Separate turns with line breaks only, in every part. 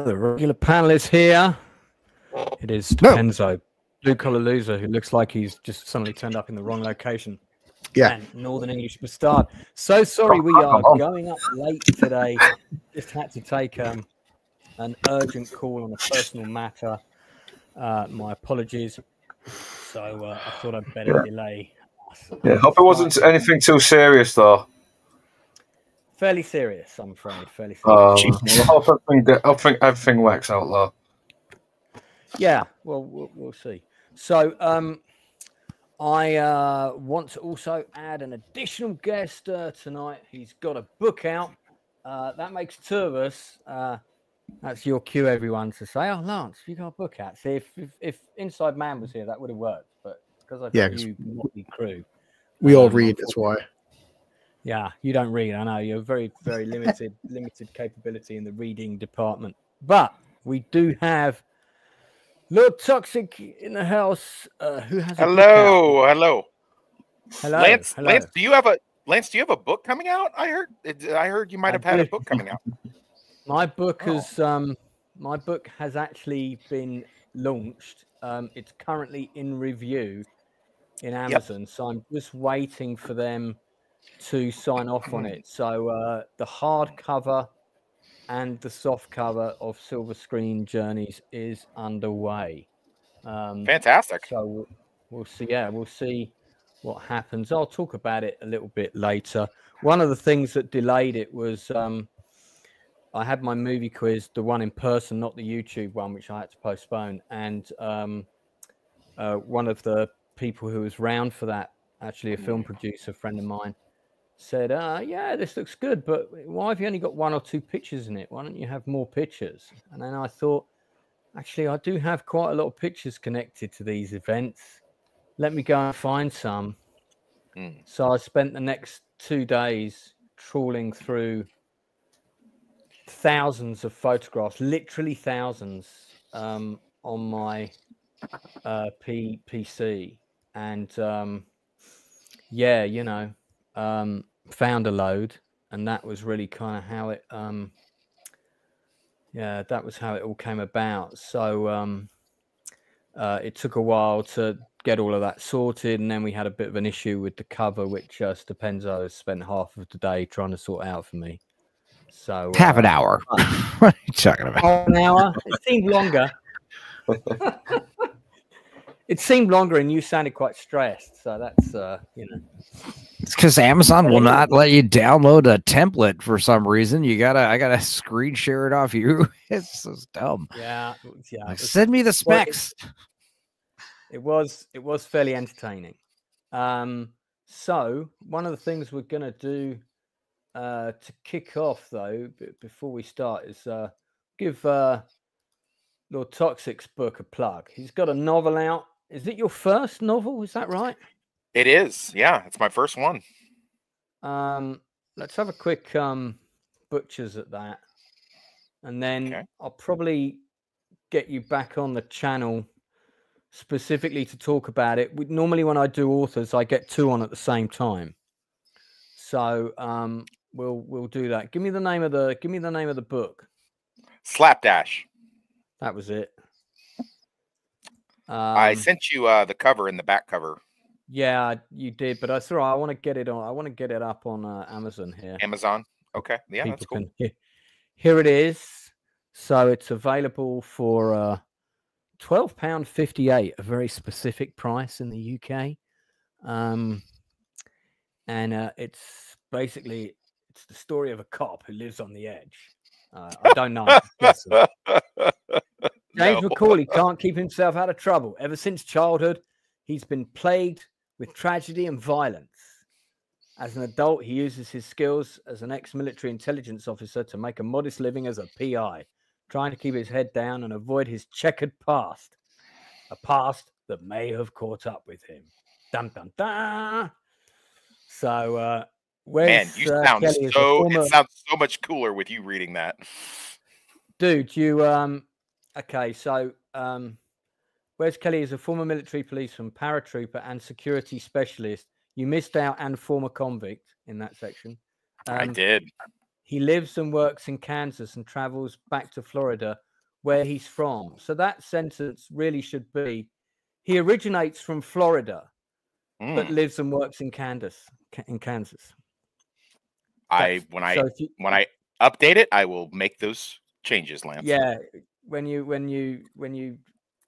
The regular panel is here. It is Stupenzo, blue-collar loser who looks like he's just suddenly turned up in the wrong location.
Yeah.
And Northern English Bastard. So sorry we are going up late today. Just had to take an urgent call on a personal matter. My apologies. So I thought I'd better delay.
Yeah, hope it wasn't anything too serious, though.
Fairly serious, I'm afraid. Fairly serious.
I think everything works out, though.
Yeah, well, we'll see. So I want to also add an additional guest tonight. He's got a book out. That makes two of us. That's your cue, everyone, to say, "Oh, Lance, you got a book out." See, if Inside Man was here, that would have worked. But because I've got you motley crew,
we all read. That's why.
Yeah, you don't read. I know you're very, very limited capability in the reading department. But we do have Lord Toxic in the house. Who has a
hello.
Lance,
do you have a book coming out? I heard you might have had a book coming out.
My book has actually been launched. It's currently in review in Amazon, so I'm just waiting for them to sign off on it. So the hardcover and the soft cover of Silver Screen Journeys is underway.
Fantastic.
So we'll see. Yeah, we'll see what happens. I'll talk about it a little bit later. One of the things that delayed it was I had my movie quiz, the one in person, not the YouTube one, which I had to postpone. And one of the people who was round for that, actually a film producer friend of mine, said, yeah, this looks good, but why have you only got one or two pictures in it? Why don't you have more pictures? And then I thought, actually, I do have quite a lot of pictures connected to these events. Let me go and find some. So I spent the next 2 days trawling through thousands of photographs, literally thousands, on my PC. And yeah, you know, found a load, and that was really kind of how it yeah, that was how it all came about. So it took a while to get all of that sorted, and then we had a bit of an issue with the cover, which Stupenzo spent half of the day trying to sort out for me. So
half an hour. What are you talking about?
Half an hour. It seemed longer. It seemed longer, and you sounded quite stressed. So that's you know.
It's because Amazon will not let you download a template for some reason. I gotta screen share it off you. It's so dumb.
Yeah.
Like, send me the specs.
Well, it was fairly entertaining. So one of the things we're gonna do to kick off, though, before we start, is give Lord Toxic's book a plug. He's got a novel out. Is it your first novel? Is that right?
It is. Yeah, it's my first one.
Let's have a quick butchers at that, and then I'll probably get you back on the channel specifically to talk about it. Normally, when I do authors, I get two on at the same time. So we'll do that. Give me the name of the book.
Slapdash.
That was it.
I sent you the cover and the back cover.
Yeah, you did, but I thought I want to get it on. I want to get it up on Amazon here.
Amazon. Okay. Yeah, that's cool.
Here it is. So it's available for £12.58, a very specific price in the UK. And it's basically the story of a cop who lives on the edge. I don't know. I'm just guessing. James McCauley can't keep himself out of trouble. Ever since childhood, he's been plagued with tragedy and violence. As an adult, he uses his skills as an ex-military intelligence officer to make a modest living as a PI, trying to keep his head down and avoid his checkered past. A past that may have caught up with him. Dun, dun, dun. So,
man, you sound it sounds so much cooler with you reading that.
Dude, you okay, so Wes Kelly is a former military policeman, paratrooper, and security specialist. You missed out, and former convict in that section.
I did.
He lives and works in Kansas and travels back to Florida, where he's from. So that sentence really should be: he originates from Florida, but lives and works in Kansas.
When I update it, I will make those changes, Lance.
Yeah, when you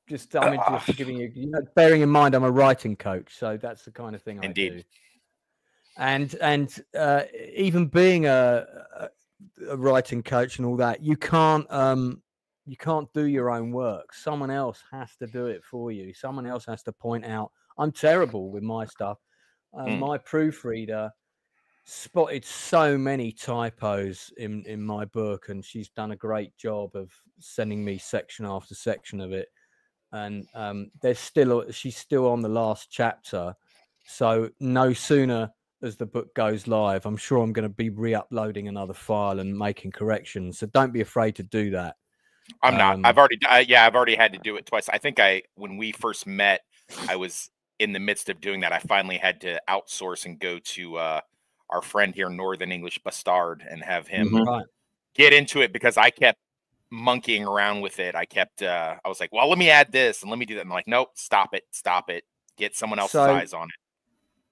just, I'm just giving you, bearing in mind I'm a writing coach, so that's the kind of thing I do. And even being a writing coach and all that, you can't do your own work. Someone else has to do it for you. Someone else has to point out. I'm terrible with my stuff. My proofreader spotted so many typos in my book, and she's done a great job of sending me section after section of it. And she's still on the last chapter. So no sooner as the book goes live, I'm sure I'm going to be re-uploading another file and making corrections. So don't be afraid to do that.
I'm not. I've already had to do it twice. I think when we first met, I was in the midst of doing that. I finally had to outsource and go to our friend here, Northern English Bastard, and have him get into it, because I kept monkeying around with it. I was like, well, let me add this and let me do that. And I'm like, nope, stop it. Get someone else's eyes on it.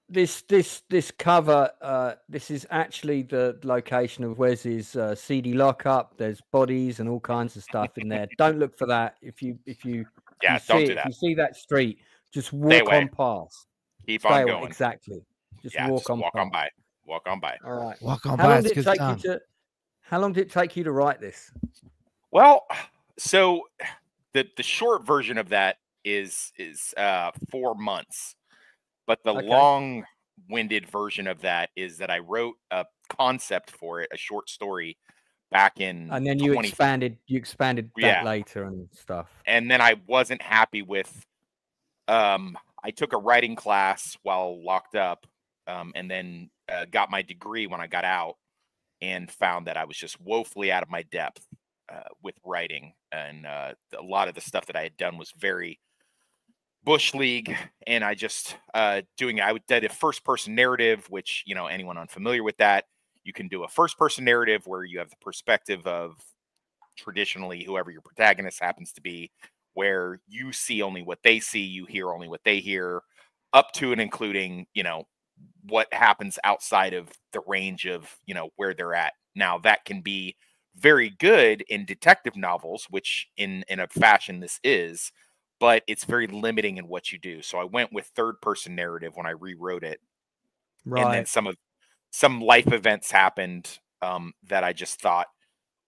This cover, this is actually the location of Wes's CD lockup. There's bodies and all kinds of stuff in there. Don't look for that. If you
don't do that.
If you see that street, just walk on past.
Keep on going.
Exactly. Just walk on by.
Walk on by.
All right.
Walk on by.
How long did it take you to write this?
Well, so the short version of that is 4 months, but the long-winded version of that is that I wrote a concept for it, a short story, back in.
And then you expanded that later and stuff.
And then I wasn't happy with. I took a writing class while locked up, and then got my degree when I got out, and found that I was just woefully out of my depth with writing, and a lot of the stuff that I had done was very Bush League, and I just I did a first-person narrative, which, anyone unfamiliar with that, you can do a first-person narrative where you have the perspective of traditionally whoever your protagonist happens to be, where you see only what they see, you hear only what they hear, up to and including, what happens outside of the range of, where they're at. Now, that can be very good in detective novels, which in a fashion this is, but it's very limiting in what you do. So I went with third-person narrative when I rewrote it. Right. And then some life events happened that I just thought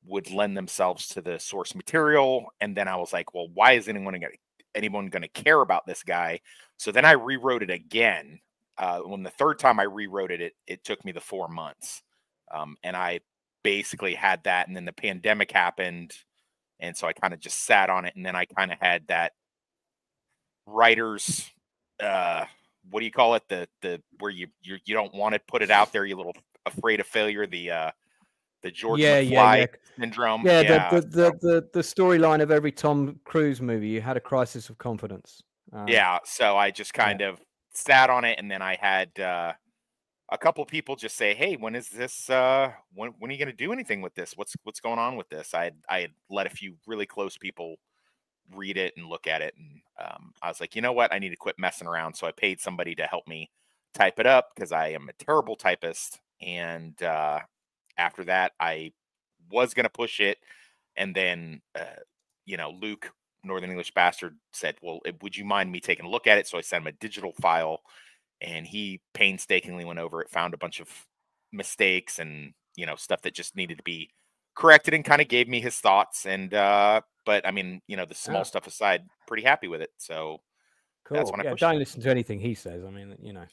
would lend themselves to the source material. And then I was like, well, why is anyone going to care about this guy? So then I rewrote it again. When the third time I rewrote it, it took me the 4 months. And I basically had that. And then the pandemic happened. And so I kind of just sat on it. And then I kind of had that writer's, what do you call it? The where you don't want to put it out there. You're a little afraid of failure. The George McFly syndrome.
Yeah, the storyline of every Tom Cruise movie. You had a crisis of confidence.
So I just kind of sat on it, and then I had a couple of people just say, "Hey, when is this? When are you going to do anything with this? What's going on with this?" I had let a few really close people read it and look at it, and I was like, you know what? I need to quit messing around. So I paid somebody to help me type it up, because I am a terrible typist. And after that, I was going to push it. And then, Luke, Northern English Bastard, said, well, would you mind me taking a look at it? So I sent him a digital file, and he painstakingly went over it, found a bunch of mistakes and, stuff that just needed to be corrected, and kind of gave me his thoughts. And, but I mean, the small stuff aside, pretty happy with it. So
cool.
that's when I pushed
don't
it.
listen to anything he says. I mean, yes.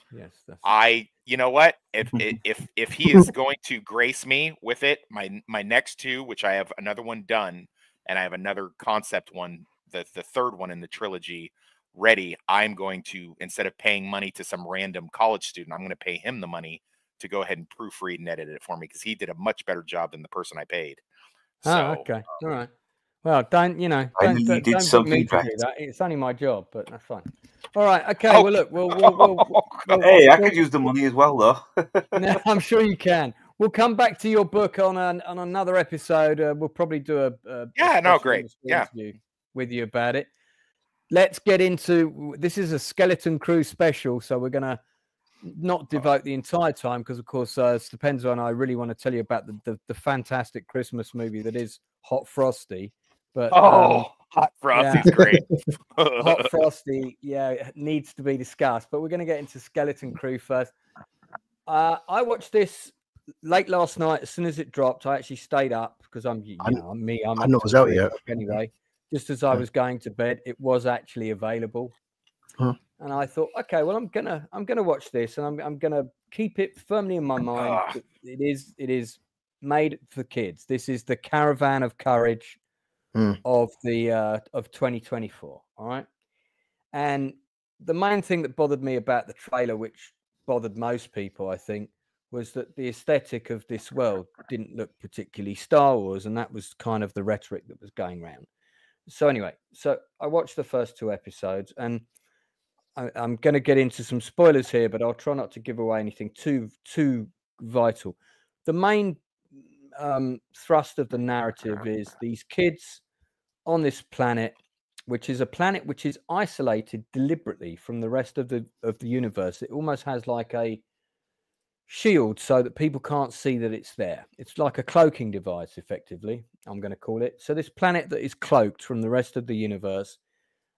You know what? If he is going to grace me with it, my next two, which I have another one done, and I have another concept one, the third one in the trilogy ready, I'm going to, instead of paying money to some random college student, I'm going to pay him the money to go ahead and proofread and edit it for me, because he did a much better job than the person I paid. So,
okay, all right. Well, don't book me to do that. It's only my job, but that's fine. All right, okay.
Oh.
Well, look,
hey, I could use the money as well, though.
No, I'm sure you can. We'll come back to your book on another episode. We'll probably do a
great. Yeah,
with you about it. Let's get into this. Is a Skeleton Crew special, so we're gonna not devote the entire time, because of course Stupenzolicious and I really want to tell you about the fantastic Christmas movie that is Hot Frosty. But
Hot Frosty's great.
Hot Frosty, it needs to be discussed. But we're going to get into Skeleton Crew first. I watched this late last night. As soon as it dropped, I actually stayed up because I'm me. I'm
I know it was out yet.
Anyway, just as I was going to bed, it was actually available.
Huh.
And I thought, okay, well, I'm gonna watch this, and I'm gonna keep it firmly in my mind. That it is made for kids. This is the Caravan of Courage of 2024. All right. And the main thing that bothered me about the trailer, which bothered most people, I think, was that the aesthetic of this world didn't look particularly Star Wars, and that was kind of the rhetoric that was going around. So anyway, I watched the first 2 episodes, and I'm going to get into some spoilers here, but I'll try not to give away anything too vital. The main thrust of the narrative is these kids on this planet, which is a planet which is isolated deliberately from the rest of the universe. It almost has like a shield so that people can't see that it's there. It's like a cloaking device, effectively, I'm going to call it. So this planet that is cloaked from the rest of the universe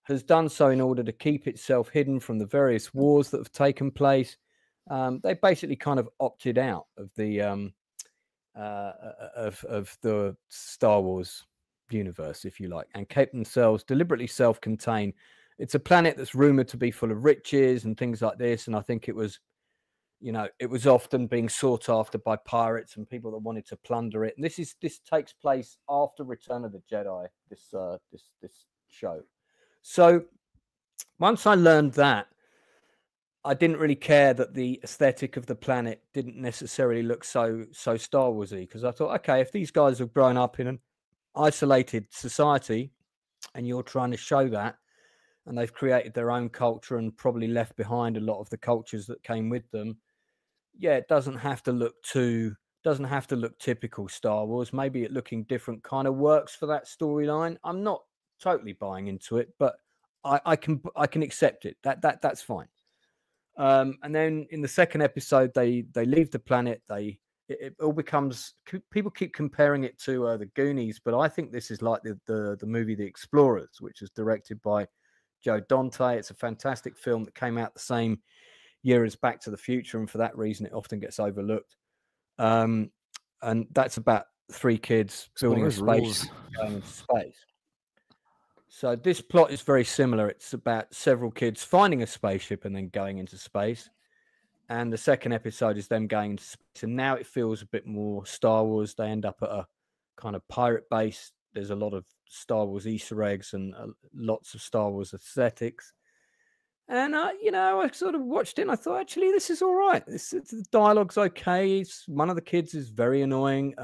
has done so in order to keep itself hidden from the various wars that have taken place. They basically kind of opted out of the of the Star Wars universe, if you like, and kept themselves deliberately self-contained. It's a planet that's rumored to be full of riches and things like this, and I think it was often being sought after by pirates and people that wanted to plunder it. And this takes place after Return of the Jedi, this show. So once I learned that, I didn't really care that the aesthetic of the planet didn't necessarily look so Star Warsy, because I thought, okay, if these guys have grown up in an isolated society and you're trying to show that, and they've created their own culture and probably left behind a lot of the cultures that came with them, it doesn't have to look typical Star Wars. Maybe it looking different kind of works for that storyline. I'm not totally buying into it, but I can accept it. That's fine. And then in the second episode, they leave the planet. It all becomes, people keep comparing it to the Goonies, but I think this is like the movie The Explorers, which is directed by Joe Dante. It's a fantastic film that came out the same year as Back to the Future, and for that reason, it often gets overlooked. And that's about 3 kids building a spaceship going into space. So this plot is very similar. It's about several kids finding a spaceship and then going into space. And the second episode is them going into space. And now it feels a bit more Star Wars. They end up at a kind of pirate base. There's a lot of Star Wars Easter eggs and lots of Star Wars aesthetics. And, I sort of watched it and I thought, actually, this is all right. The dialogue's okay. One of the kids is very annoying.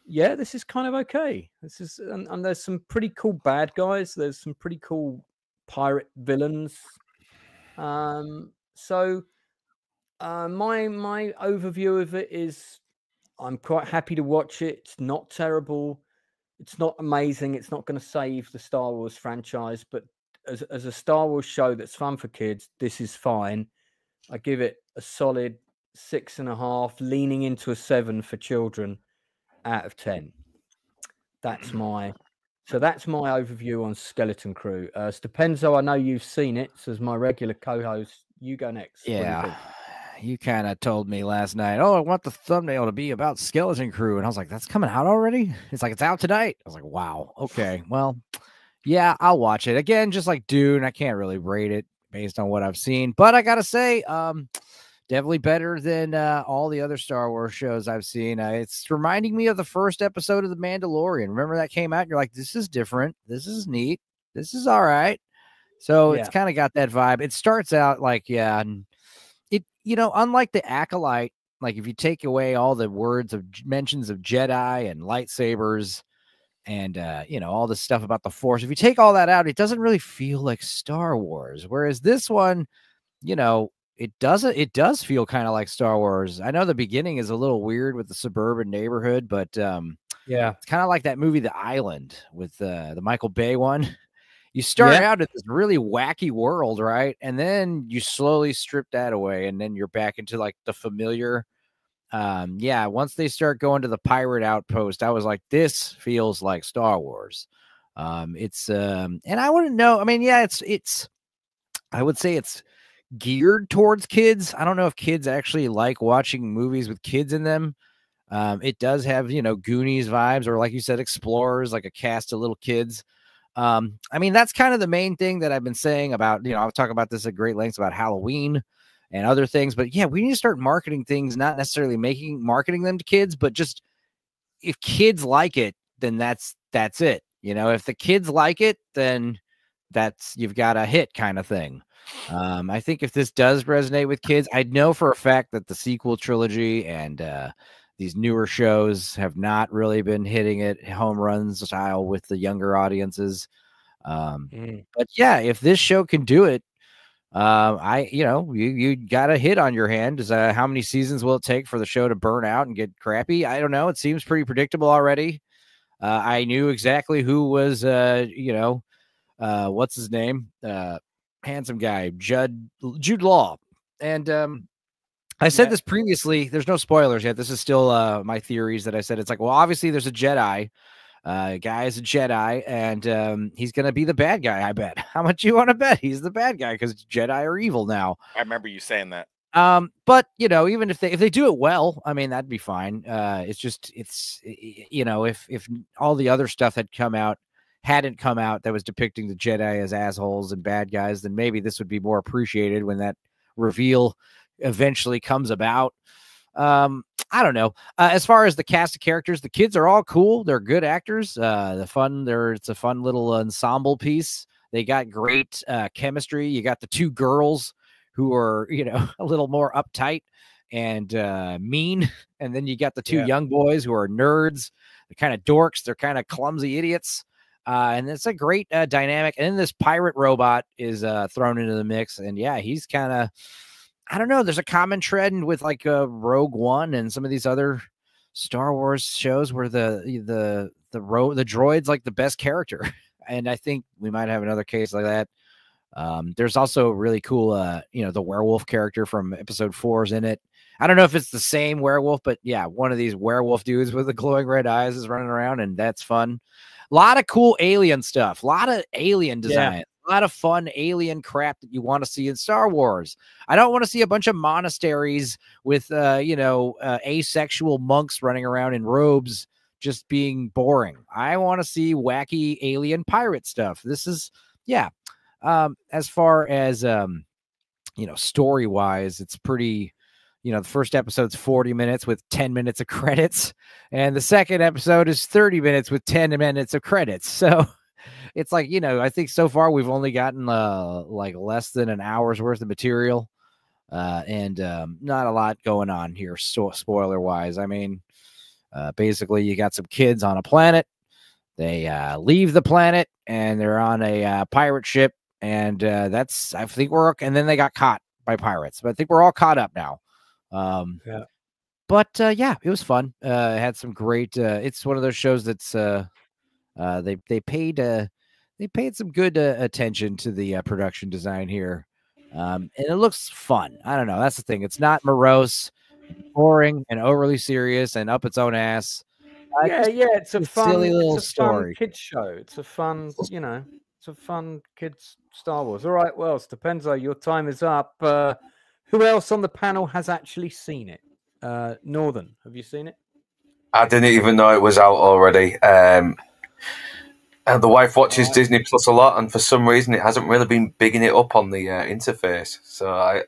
This is kind of okay. This is, and there's some pretty cool bad guys. There's some pretty cool pirate villains. So my overview of it is, I'm quite happy to watch it. It's not terrible. It's not amazing. It's not going to save the Star Wars franchise, but as a Star Wars show that's fun for kids, this is fine. I give it a solid 6.5, leaning into a 7 for children out of 10. that's my overview on Skeleton Crew. Stupenzo, I know you've seen it, so as my regular co-host, you go next.
Yeah. You kind of told me last night, oh, I want the thumbnail to be about Skeleton Crew. And I was like, that's coming out already? It's like, it's out tonight. I was like, wow. Okay. Well, yeah, I'll watch it. Again, just like Dune, I can't really rate it based on what I've seen. But I got to say, definitely better than all the other Star Wars shows I've seen. It's reminding me of the first episode of The Mandalorian. Remember that came out? And you're like, this is different. This is neat. This is all right. So it's kind of got that vibe. It starts out like, and it, unlike the Acolyte, like if you take away all the words of mentions of Jedi and lightsabers and, all the stuff about the Force, if you take all that out, it doesn't really feel like Star Wars. Whereas this one, it does feel kind of like Star Wars. I know the beginning is a little weird with the suburban neighborhood, but it's kind of like that movie, The Island, with the Michael Bay one. You start out in this really wacky world, right? And then you slowly strip that away, and then you're back into like the familiar. Once they start going to the pirate outpost, I was like, this feels like Star Wars. And I wouldn't know. I mean, it's I would say it's geared towards kids. I don't know if kids actually like watching movies with kids in them. It does have, Goonies vibes, or like you said, Explorers, like a cast of little kids. I mean, that's kind of the main thing that I've been saying about, I'll talk about this at great lengths about Halloween and other things, but we need to start marketing things, not necessarily marketing them to kids, but just if kids like it, then that's it. If the kids like it, then you've got a hit kind of thing. I think if this does resonate with kids, I know for a fact that the sequel trilogy and these newer shows have not really been hitting it home runs style with the younger audiences. But if this show can do it, you got a hit on your hand. How many seasons will it take for the show to burn out and get crappy? I don't know. It seems pretty predictable already. I knew exactly who was, what's his name? Handsome guy, Jude Law. And I said this previously. There's no spoilers yet. This is still my theories that I said. It's like, well, obviously there's a Jedi. Guy is a Jedi, and he's going to be the bad guy, I bet. How much you want to bet he's the bad guy? Because Jedi are evil now.
I remember you saying that.
But even if they do it well, I mean, that'd be fine. If all the other stuff hadn't come out that was depicting the Jedi as assholes and bad guys, then maybe this would be more appreciated when that reveal eventually comes about. I don't know. As far as the cast of characters, the kids are all cool. They're good actors. It's a fun little ensemble piece. They got great chemistry. You got the two girls who are, a little more uptight and mean. And then you got the two young boys who are nerds. They're kind of dorks. They're kind of clumsy idiots. And it's a great dynamic. And then this pirate robot is thrown into the mix. And he's kind of, I don't know. There's a common trend with like Rogue One and some of these other Star Wars shows where the droid's like the best character. And I think we might have another case like that. There's also really cool, the werewolf character from episode 4 is in it. I don't know if it's the same werewolf, but one of these werewolf dudes with the glowing red eyes is running around, and that's fun. A lot of cool alien stuff, a lot of alien design, a lot of fun alien crap that you want to see in Star Wars. I don't want to see a bunch of monasteries with, asexual monks running around in robes just being boring. I want to see wacky alien pirate stuff. This is, as far as, story wise, it's pretty, the first episode's 40 minutes with 10 minutes of credits. And the second episode is 30 minutes with 10 minutes of credits. So it's like, I think so far we've only gotten like less than an hour's worth of material. And not a lot going on here. So spoiler wise, I mean, basically you got some kids on a planet. They leave the planet and they're on a pirate ship. And and then they got caught by pirates, but I think we're all caught up now. But it was fun. It had some great, it's one of those shows that's, they paid some good attention to the production design here. And it looks fun. I don't know. That's the thing. It's not morose, boring, and overly serious and up its own ass.
It's a fun,
silly little
it's a fun
story.
kids show. It's a fun, it's a fun kids Star Wars. All right, well, Stupenzo, your time is up. Who else on the panel has actually seen it? Northern, have you seen it?
I didn't even know it was out already. And the wife watches Disney Plus a lot, and for some reason, it hasn't really been bigging it up on the interface. So I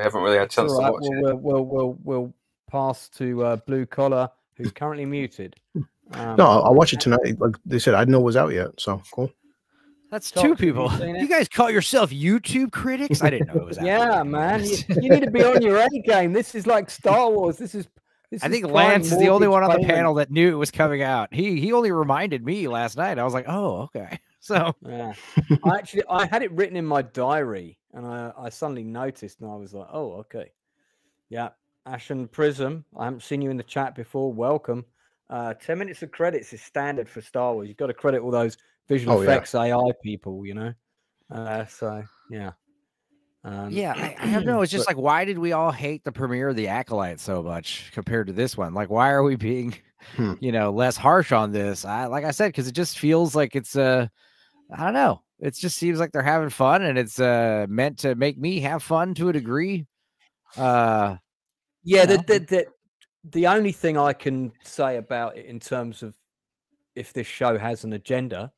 haven't really had a chance to watch it.
We'll pass to Blue Collar, who's currently muted.
No, I'll watch it tonight. Like they said, I didn't know it was out yet. So cool.
That's two people. You guys call yourself YouTube critics? I didn't know it was out.
Yeah, man. You need to be on your A game. This is like Star Wars.
I think Lance is the only one on the panel that knew it was coming out. He only reminded me last night. I was like, oh, okay. So
yeah, I had it written in my diary, and I suddenly noticed, and I was like, oh, okay, yeah. Ashen Prism, I haven't seen you in the chat before. Welcome. 10 minutes of credits is standard for Star Wars. You've got to credit all those visual effects AI people, So yeah.
I don't know. It's just like, why did we all hate the premiere of The Acolyte so much compared to this one? Like, why are we being, less harsh on this? Like I said, because it just feels like it's I don't know. It just seems like they're having fun, and it's meant to make me have fun to a degree.
The only thing I can say about it in terms of if this show has an agenda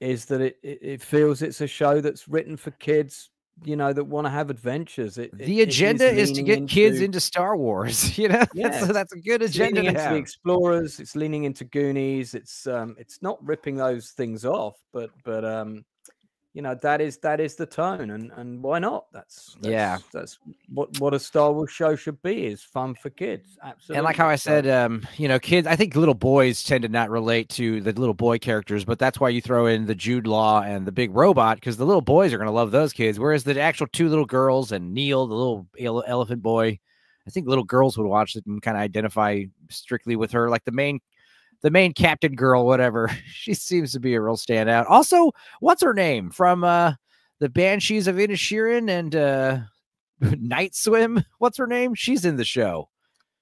is that it feels it's a show that's written for kids, that want to have adventures.
The agenda is to get kids into Star Wars. That's a good agenda.
It's leaning into the Explorers. It's leaning into Goonies. It's not ripping those things off, but that is the tone, and why not? That's what a Star Wars show should be, is fun for kids. Absolutely.
And like how I said, kids, I think little boys tend to not relate to the little boy characters, but that's why you throw in the Jude Law and the big robot, because the little boys are going to love those kids, whereas the actual two little girls and Neil, the little elephant boy, I think little girls would watch it and kind of identify strictly with her, like the main captain girl, whatever. She seems to be a real standout. Also, what's her name from the Banshees of Inisherin and Night Swim? What's her name? She's in the show.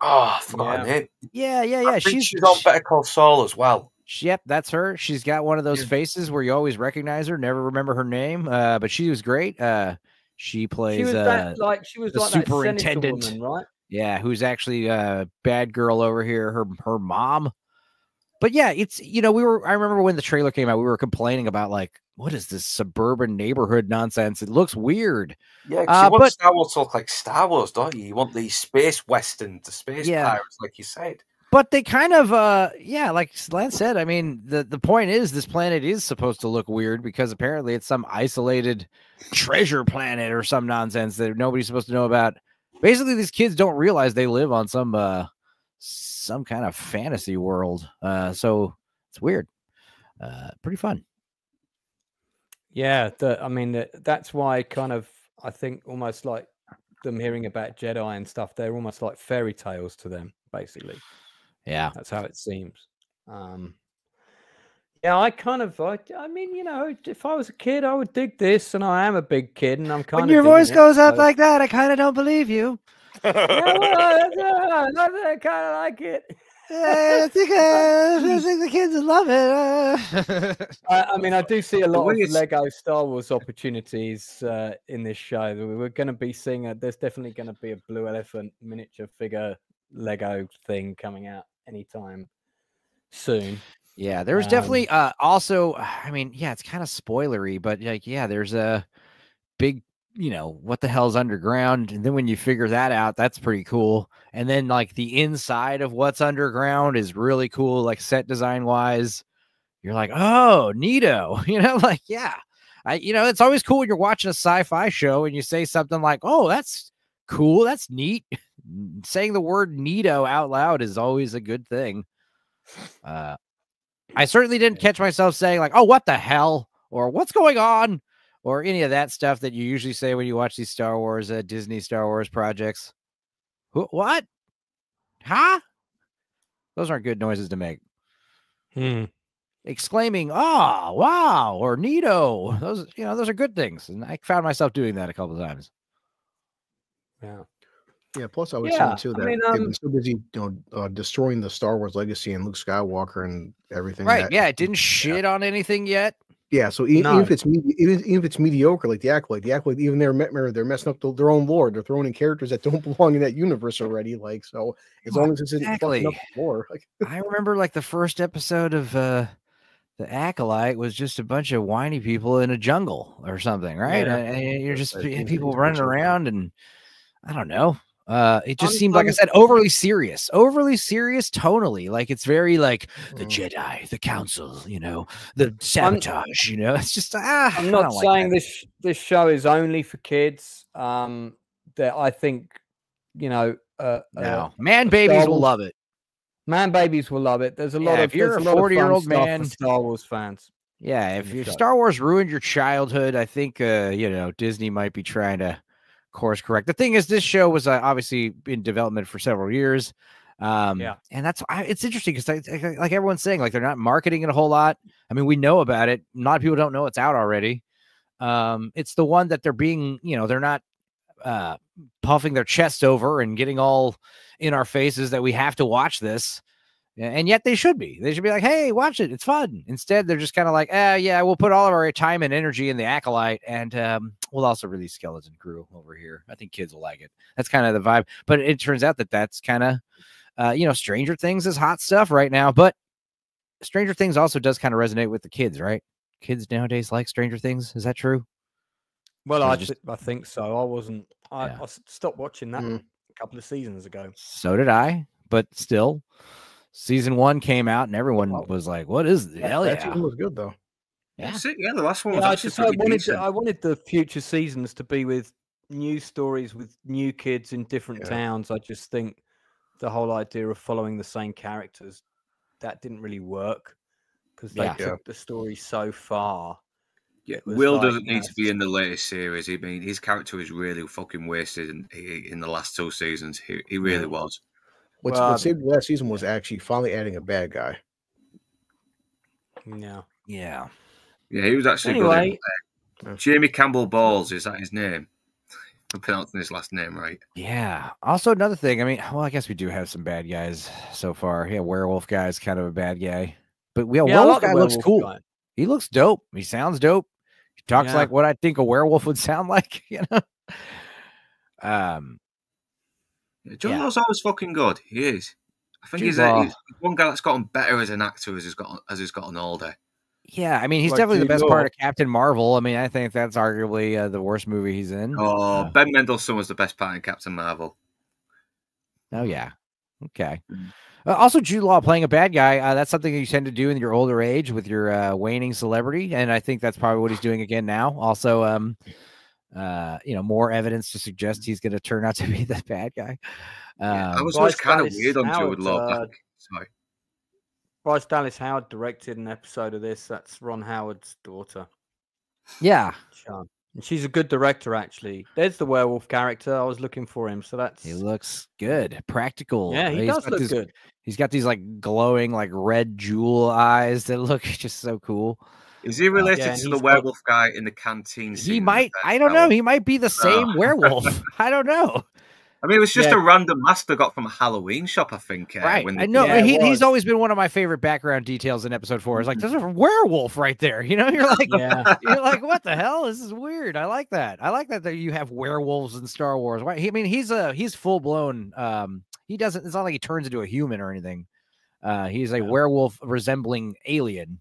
Oh, I forgot her name.
Yeah.
She's on Better Call Saul as well.
Yep, that's her. She's got one of those faces where you always recognize her, never remember her name. But she was great. She plays the superintendent, woman, right? Yeah, who's actually a bad girl over here, her mom. But yeah, it's, I remember when the trailer came out, we were complaining about, like, what is this suburban neighborhood nonsense? It looks weird.
Yeah, you want Star Wars to look like Star Wars, don't you? You want the space western, the space pirates, like you said.
But they kind of, like Lance said, I mean, the point is this planet is supposed to look weird because apparently it's some isolated treasure planet or some nonsense that nobody's supposed to know about. Basically, these kids don't realize they live on some kind of fantasy world. So it's weird. Pretty fun.
Yeah, that's why I think almost like them hearing about Jedi and stuff, they're almost like fairy tales to them, basically.
Yeah,
that's how it seems. I mean, if I was a kid, I would dig this, and I am a big kid, and I'm kind of.
When your voice goes up like that, I kind of don't believe you.
I kind of like it.
I think the kids love it.
I do see a lot of Lego Star Wars opportunities in this show. We're going to be seeing there's definitely going to be a Blue Elephant miniature figure Lego thing coming out anytime soon.
Yeah, there's definitely also, it's kind of spoilery, but there's a big, what the hell's underground, and then when you figure that out, that's pretty cool. And then like the inside of what's underground is really cool, like set design wise. You're like, oh, neato, it's always cool when you're watching a sci-fi show and you say something like, oh, that's cool, that's neat. Saying the word neato out loud is always a good thing. I certainly didn't catch myself saying like, oh, what the hell, or what's going on, or any of that stuff that you usually say when you watch these Star Wars, Disney Star Wars projects. What? Huh? Those aren't good noises to make. Exclaiming, oh, wow, or neato. Those are good things. And I found myself doing that a couple of times.
Yeah.
Yeah. Plus, I was
Yeah,
saying too
I
that
mean,
they've been so busy, destroying the Star Wars legacy and Luke Skywalker and everything.
Right.
That,
Yeah. It didn't shit on anything yet.
yeah. So even
No.
if it's even if it's mediocre, like the Acolyte, even they're messing up their own lore. They're throwing in characters that don't belong in that universe already. Like, so as long as it's fucking up the lore. Like,
I remember like the first episode of the Acolyte was just a bunch of whiny people in a jungle or something, right?
Yeah.
And you're just
It's
people
pretty
running
simple.
around, and I don't know. It just
I'm-
seemed, like I
I'm-
said, overly serious tonally. Like it's very like the Jedi, the Council, the sabotage. It's just
I'm not saying this show is only for kids. That I think,
no, man babies will love it.
Man babies will love it. There's a lot of
if you're a
there's lot of fun
40-year-old
stuff
man,
for Star Wars fans.
Yeah, if
the
your
show.
Star Wars ruined your childhood, I think Disney might be trying to course correct. The thing is, this show was obviously in development for several years. And that's it's interesting because like everyone's saying, like they're not marketing it a whole lot. I mean, we know about it. A lot of people don't know it's out already. It's the one that they're being, they're not puffing their chest over and getting all in our faces that we have to watch this. And yet they should be like, hey, watch it. It's fun. Instead, they're just kind of like, yeah, we'll put all of our time and energy in the Acolyte, and we'll also release Skeleton Crew over here. I think kids will like it. That's kind of the vibe. But it turns out that that's kind of, Stranger Things is hot stuff right now. But Stranger Things also does kind of resonate with the kids, right? Kids nowadays like Stranger Things. Is that true?
Well, I think so. I stopped watching that a couple of seasons ago.
So did I. But still. Season 1 came out and everyone was like, "What is the hell?"
That season was good though.
Yeah, the last one was
I wanted the future seasons to be with new stories with new kids in different towns. I just think the whole idea of following the same characters that didn't really work because they took the story so far.
Yeah, Wil doesn't need to be in the latest series. I mean, his character was really fucking wasted in the last 2 seasons. He really was.
What saved the last season was actually finally adding a bad guy.
Yeah.
He was actually good. Jamie Campbell Balls, is that his name? I'm pronouncing his last name right.
Yeah. Also, another thing. I mean, well, I guess we do have some bad guys so far. Yeah, Werewolf guy is kind of a bad guy, but Werewolf guy looks cool. Guy. He looks dope. He sounds dope. He talks like what I think a werewolf would sound like.
Donal's always fucking good. He is. I think he's one guy that's gotten better as an actor as he's gotten older.
Yeah, I mean, he's definitely the best part of Captain Marvel. I mean, I think that's arguably the worst movie he's in.
Oh, Ben Mendelsohn was the best part in Captain Marvel.
Oh, yeah. Okay. Also, Jude Law playing a bad guy. That's something you tend to do in your older age with your waning celebrity. And I think that's probably what he's doing again now. Also, more evidence to suggest he's going to turn out to be the bad guy.
I was always kind of weird on Jude Law. Sorry.
Bryce Dallas Howard directed an episode of this. That's Ron Howard's daughter.
Yeah.
Sharon. And she's a good director, actually. There's the werewolf character. I was looking for him. So
he looks good. Practical.
Yeah, he does look good.
He's got these like glowing, like red jewel eyes that look just so cool.
Is he related to the werewolf guy in the canteen scene?
He might. I don't know. He might be the same werewolf. I don't know.
I mean, it was just a random mask I got from a Halloween shop, I think.
Right. I know. He's always been one of my favorite background details in episode 4. It's like, there's a werewolf right there. You're like, you're like, what the hell? This is weird. I like that. I like that you have werewolves in Star Wars. Right? I mean, he's full blown. It's not like he turns into a human or anything. He's a werewolf resembling alien.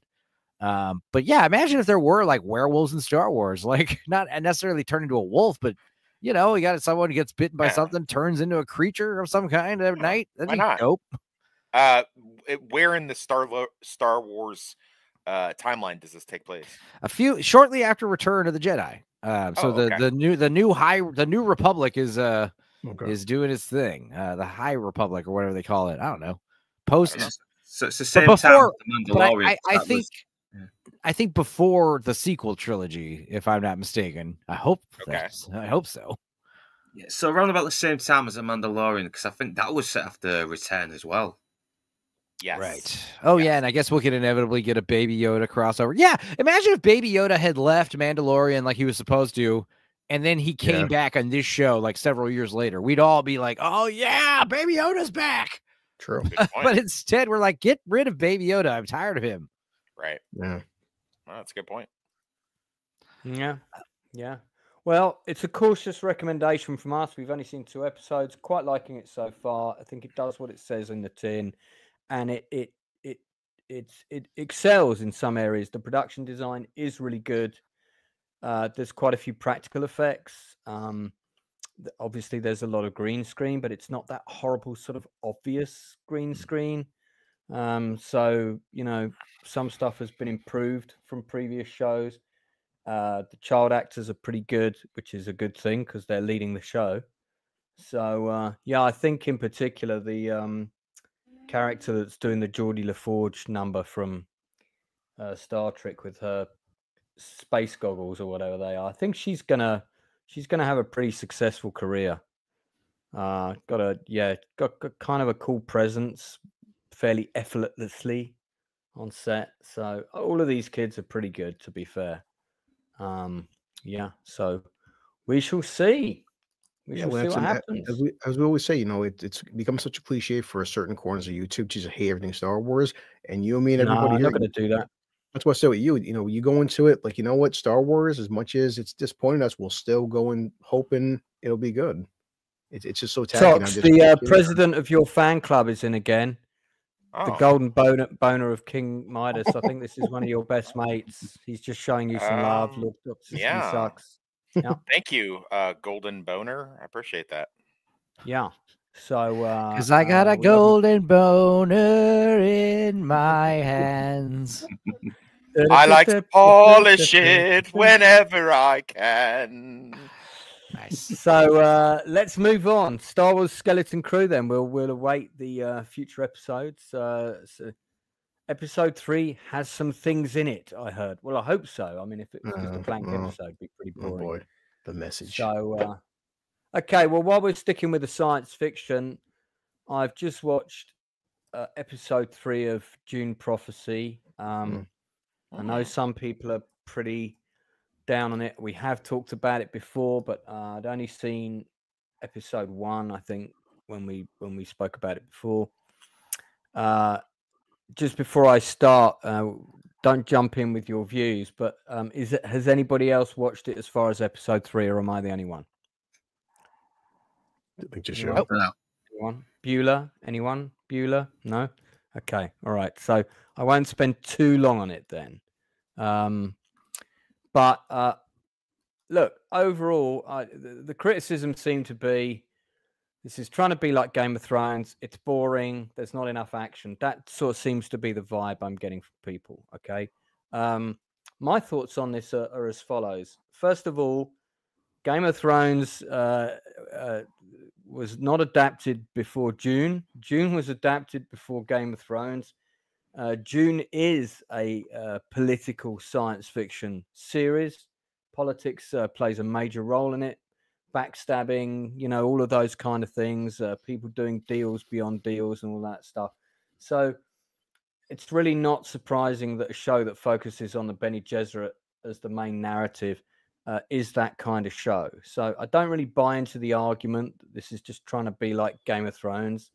But yeah, imagine if there were like werewolves in Star Wars, like not necessarily turn into a wolf, but you got someone who gets bitten by something, turns into a creature of some kind at night. That'd be dope.
Where in the Star Wars timeline does this take place?
Shortly after Return of the Jedi. The new Republic is doing its thing. The High Republic or whatever they call it. I don't know.
So it's the same time the Mandalorian.
I think before the sequel trilogy, if I'm not mistaken. I hope so.
Yeah, so around about the same time as The Mandalorian, because I think that was set after Return as well.
Yes.
Right. Oh, yeah, and I guess we could inevitably get a Baby Yoda crossover. Yeah, imagine if Baby Yoda had left Mandalorian like he was supposed to, and then he came back on this show like several years later, we'd all be like, oh yeah, Baby Yoda's back.
True.
But instead we're like, get rid of Baby Yoda. I'm tired of him.
Right.
Yeah.
Well, that's a good point.
Yeah. Yeah. Well, it's a cautious recommendation from us. We've only seen 2 episodes. Quite liking it so far. I think it does what it says in the tin, and it excels in some areas. The production design is really good. There's quite a few practical effects. Obviously, there's a lot of green screen, but it's not that horrible sort of obvious green screen. So some stuff has been improved from previous shows. The child actors are pretty good, which is a good thing because they're leading the show. So I think in particular the character that's doing the Geordie LaForge number from Star Trek with her space goggles or whatever they are, I think she's gonna have a pretty successful career. Got kind of a cool presence, fairly effortlessly on set. So all of these kids are pretty good, to be fair. So we shall see. We shall see what happens.
As we always say, it's become such a cliche for certain corners of YouTube to just hate everything Star Wars, and you and me and everybody
I'm
here.
not going to do that.
That's what I say with you. You go into it like, what, Star Wars, as much as it's disappointing us, we'll still go in hoping it'll be good. It's just so tacky.
Tox, the president of your fan club is in again. The golden boner of King Midas. I think this is one of your best mates. He's just showing you some love. Look,
yeah.
Sucks. Yeah.
Thank you, golden boner. I appreciate that.
Yeah. So,
because I got a golden boner in my hands.
I like to polish it whenever I can.
Nice.
So let's move on. Star Wars Skeleton Crew. Then we'll await the future episodes. So episode 3 has some things in it. I heard. Well, I hope so. I mean, if it was just a blank episode, it'd be pretty boring.
Oh boy, the message.
So okay. Well, while we're sticking with the science fiction, I've just watched episode 3 of Dune Prophecy. I know some people are pretty down on it. We have talked about it before, but I'd only seen episode 1, I think, when we spoke about it before. Just before I start, don't jump in with your views, but has anybody else watched it as far as episode 3, or am I the only one?
I think just show.
Anyone? Bueller? Anyone? Bueller? No? Okay. All right. So I won't spend too long on it then. But look, overall, the criticism seemed to be, this is trying to be like Game of Thrones. It's boring. There's not enough action. That sort of seems to be the vibe I'm getting from people. Okay. My thoughts on this are as follows. First of all, Game of Thrones was not adapted before Dune. Dune was adapted before Game of Thrones. Dune is a political science fiction series. Politics plays a major role in it. Backstabbing, all of those kind of things. People doing deals beyond deals and all that stuff. So it's really not surprising that a show that focuses on the Bene Gesserit as the main narrative is that kind of show. So I don't really buy into the argument that this is just trying to be like Game of Thrones.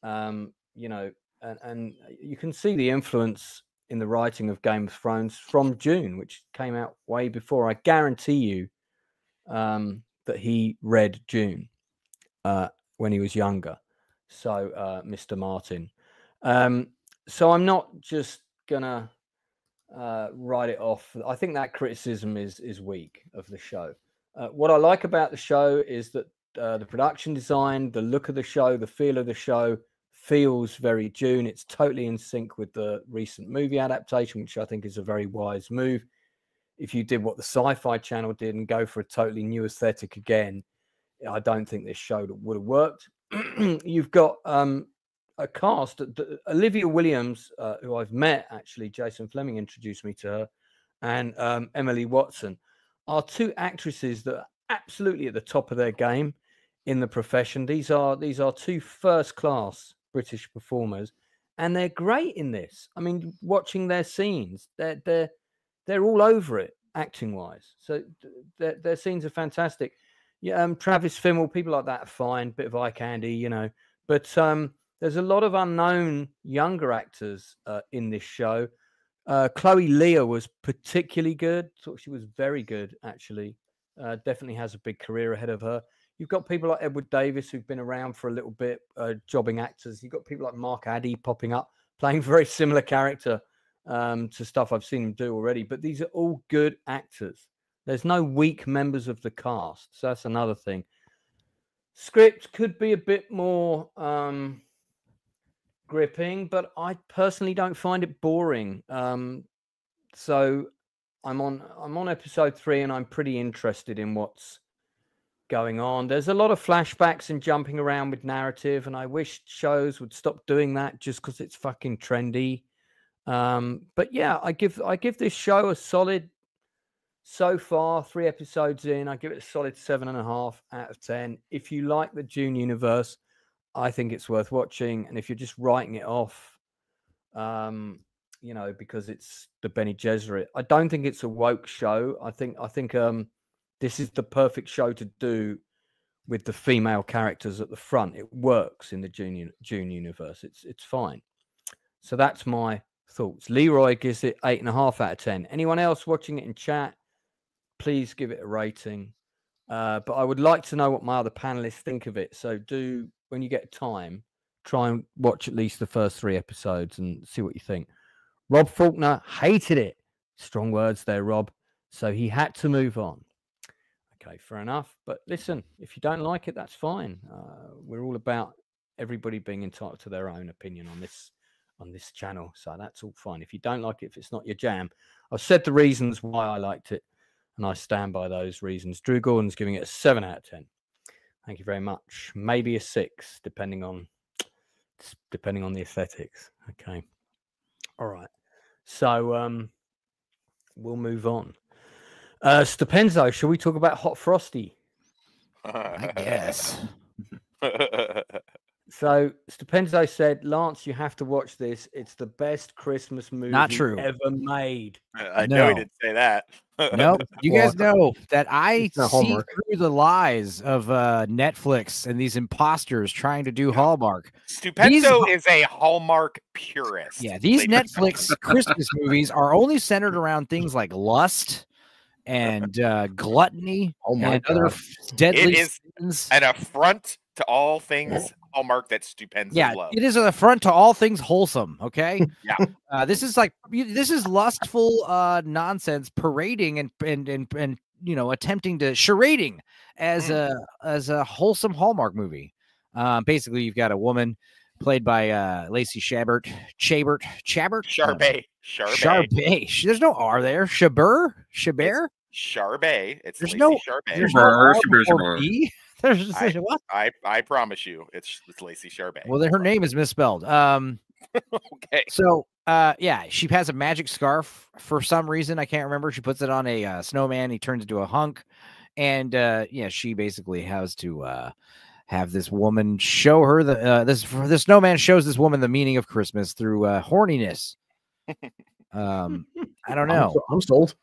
And you can see the influence in the writing of Game of Thrones from Dune, which came out way before. I guarantee you that he read Dune when he was younger. So, Mr. Martin. So I'm not just gonna write it off. I think that criticism is weak of the show. What I like about the show is that the production design, the look of the show, the feel of the show feels very Dune. It's totally in sync with the recent movie adaptation, which I think is a very wise move. If you did what the Sci-Fi Channel did and go for a totally new aesthetic again, I don't think this show would have worked. You've got a cast, Olivia Williams, who I've met, actually. Jason Flemyng introduced me to her, and Emily Watson are 2 actresses that are absolutely at the top of their game in the profession. These are 2 first-class British performers, and they're great in this. I mean, watching their scenes, they're all over it. acting wise. So their scenes are fantastic. Yeah, Travis Fimmel, people like that are fine, bit of eye candy, you know. But there's a lot of unknown younger actors in this show. Chloe Leah was particularly good. Thought she was very good, actually. Definitely has a big career ahead of her. You've got people like Edward Davis who've been around for a little bit, jobbing actors. You've got people like Mark Addy popping up, playing a very similar character to stuff I've seen him do already. But these are all good actors. There's no weak members of the cast. So that's another thing. Script could be a bit more gripping, but I personally don't find it boring. So I'm on episode 3 and I'm pretty interested in what's going on. There's a lot of flashbacks and jumping around with narrative, and I wish shows would stop doing that just because it's fucking trendy. But yeah, I give this show a solid, so far 3 episodes in, I give it a solid 7.5 out of 10. If you like the Dune universe, I think it's worth watching. And if you're just writing it off, you know, because it's the Bene Gesserit, I don't think it's a woke show. I think this is the perfect show to do with the female characters at the front. It works in the Dune universe. It's fine. So that's my thoughts. Leroy gives it 8.5 out of 10. Anyone else watching it in chat, please give it a rating. But I would like to know what my other panelists think of it. So do, when you get time, try and watch at least the first 3 episodes and see what you think. Rob Faulkner hated it. Strong words there, Rob. So he had to move on. Okay, fair enough. But listen, if you don't like it, that's fine. We're all about everybody being entitled to their own opinion on this channel. So that's all fine. If you don't like it, if it's not your jam, I've said the reasons why I liked it, and I stand by those reasons. Drew Gordon's giving it a 7 out of 10. Thank you very much. Maybe a 6, depending on the aesthetics. Okay. All right. So we'll move on. Stupenzo, shall we talk about Hot Frosty?
I guess.
So Stupenzo said, Lance, you have to watch this. It's the best Christmas movie
Not true.
ever made.
I know he didn't say that.
No, you guys know that I
It's not
see
Hallmark.
through the lies of Netflix and these imposters trying to do Hallmark.
Stupenzo is a Hallmark purist.
Yeah, these Netflix Christmas movies are only centered around things like lust and gluttony and other deadly sins.
An affront to all things Hallmark that Stupenzo loves.
It is an affront to all things wholesome. Okay.
Yeah.
This is lustful nonsense parading and you know, attempting to charading as a wholesome Hallmark movie. Basically, you've got a woman played by Lacey Chabert. There's no R there. Chabert.
Charbet. It's
There's
Lacey
no
Charbet.
There's no R before B. What?
I promise you, it's Lacey Charbet.
Well, then her name is misspelled.
Okay.
So, she has a magic scarf for some reason. I can't remember. She puts it on a snowman. He turns into a hunk, and she basically has to have this woman show her the snowman shows this woman the meaning of Christmas through horniness. I don't know.
I'm sold.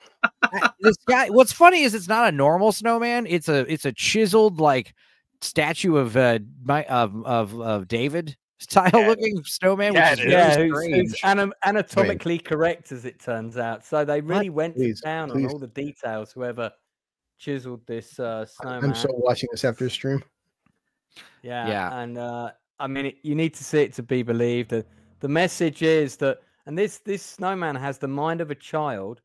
This guy. What's funny is it's not a normal snowman. It's a chiseled like statue of David style looking snowman.
Who's anatomically correct, as it turns out. So they really went down on all the details. Whoever chiseled this snowman.
I'm so watching this after the stream.
Yeah. And I mean, you need to see it to be believed. The message is that. And this snowman has the mind of a child.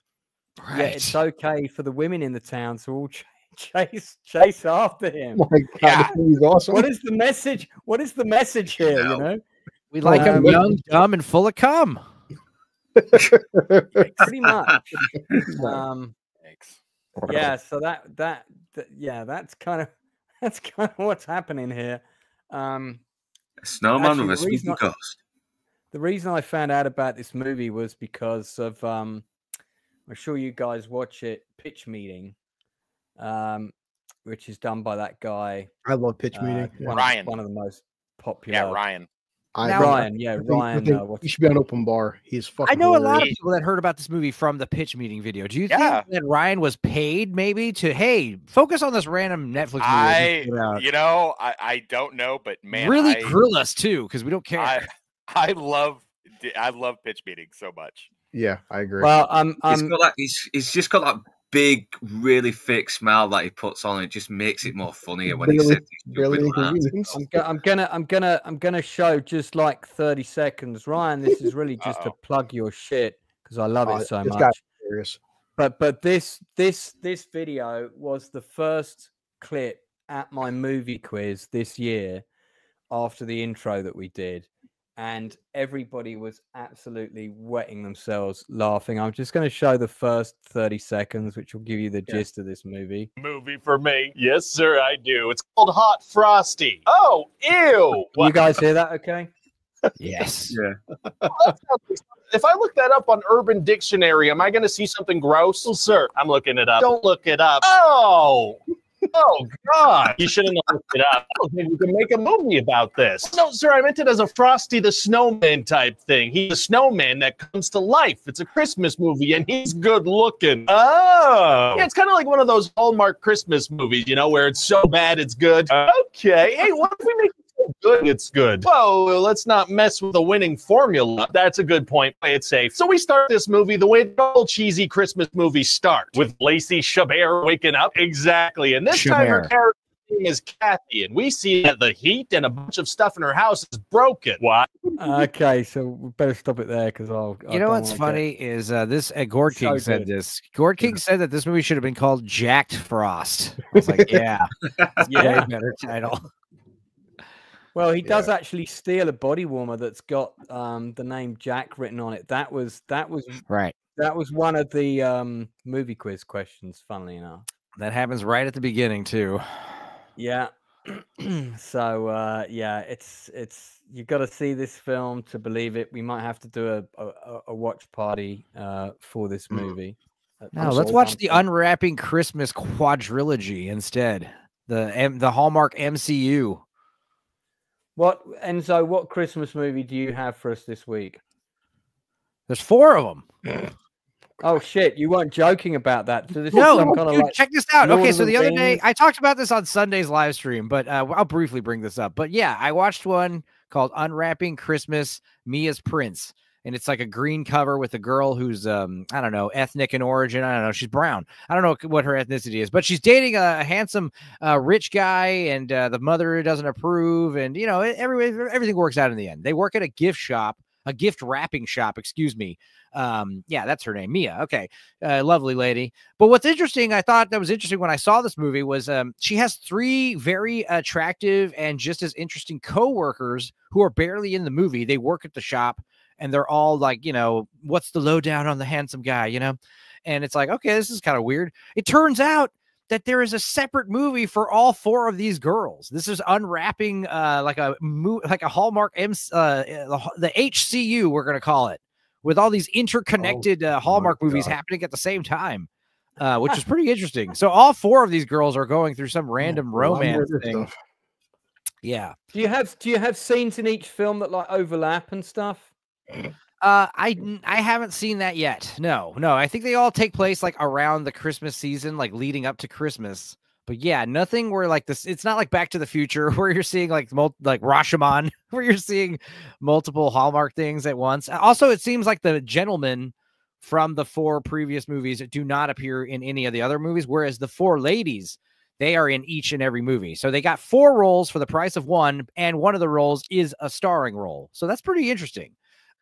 Right. Yet it's okay for the women in the town to all chase after him.
Oh my God, he's awesome.
What is the message? What is the message here? You know,
we like him young, dumb, and full of cum.
Pretty much. Yeah. So that's kind of what's happening here.
Snowman with a speaking ghost.
The reason I found out about this movie was because of, I'm sure you guys watch it, Pitch Meeting, which is done by that guy.
I love Pitch Meeting.
Ryan.
One of the most popular.
Yeah, Ryan.
Ryan,
he should be on open bar. He's fucking.
I know
hilarious.
a lot of people that heard about this movie from the pitch meeting video. Do you think that Ryan was paid maybe to focus on this random Netflix movie?
I don't know, but man,
really grill us too because we don't care.
I love pitch meetings so much.
Yeah, I agree.
Well,
he's just got that big, really fake smile that he puts on. It just makes it more funnier when he says
I'm gonna show just like 30 seconds. Ryan, this is really just to plug your shit because I love it so much. But this video was the first clip at my movie quiz this year after the intro that we did. And everybody was absolutely wetting themselves laughing. I'm just going to show the first 30 seconds, which will give you the gist of this movie.
Movie for me. Yes, sir, I do. It's called Hot Frosty. Oh, ew.
You guys hear that okay?
Yes.
Yeah.
If I look that up on Urban Dictionary, am I going to see something gross? Well, sir, I'm looking it up. Don't look it up. Oh, God. You shouldn't have looked it up. I don't think we can make a movie about this. No, sir, I meant it as a Frosty the Snowman type thing. He's a snowman that comes to life. It's a Christmas movie, and he's good looking. Oh. Yeah, it's kind of like one of those Hallmark Christmas movies, where it's so bad it's good. Okay. Hey, what if we make it so good it's good? Whoa, let's not mess with the winning formula. That's a good point. Play it safe. So we start this movie the way the old cheesy Christmas movies start, with Lacey Chabert waking up. Exactly. And this time her character name is Kathy, and we see that the heat and a bunch of stuff in her house is broken. What?
Okay, so we better stop it there because
You know what's funny is this Gord King said this. Gord King said that this movie should have been called Jacked Frost. I was like, yeah, better title.
Well, he does actually steal a body warmer that's got the name Jack written on it. That was
right.
That was one of the movie quiz questions, funnily enough.
That happens right at the beginning too.
Yeah. So it's you've got to see this film to believe it. We might have to do a watch party for this movie.
No, let's watch the Unwrapping Christmas quadrilogy instead. The Hallmark MCU.
Enzo, what Christmas movie do you have for us this week?
There's 4 of them.
Oh shit! You weren't joking about that. So this
no,
is some kind
dude,
of
check this out. Okay, so the other day I talked about this on Sunday's live stream, but I'll briefly bring this up. But yeah, I watched one called Unwrapping Christmas, Mia's Prince, and it's like a green cover with a girl who's I don't know, ethnic in origin. I don't know, she's brown. I don't know what her ethnicity is, but she's dating a handsome rich guy, and the mother doesn't approve, and everything works out in the end. They work at a gift shop. A gift wrapping shop, excuse me. Yeah, that's her name, Mia. Okay, lovely lady. But what's interesting, I thought that was interesting when I saw this movie was she has 3 very attractive and just as interesting co-workers who are barely in the movie. They work at the shop and they're all like, what's the lowdown on the handsome guy, And it's like, okay, this is kind of weird. It turns out that there is a separate movie for all 4 of these girls. This is unwrapping like a Hallmark the HCU, we're going to call it, with all these interconnected Hallmark movies happening at the same time, which is pretty interesting. So all 4 of these girls are going through some random romance thing. Stuff. Yeah.
Do you have scenes in each film that like overlap and stuff?
I haven't seen that yet. No. I think they all take place like around the Christmas season, like leading up to Christmas. But yeah, nothing where like this. It's not like Back to the Future where you're seeing like Rashomon, where you're seeing multiple Hallmark things at once. Also, it seems like the gentlemen from the 4 previous movies do not appear in any of the other movies, whereas the 4 ladies, they are in each and every movie. So they got 4 roles for the price of 1, and one of the roles is a starring role. So that's pretty interesting.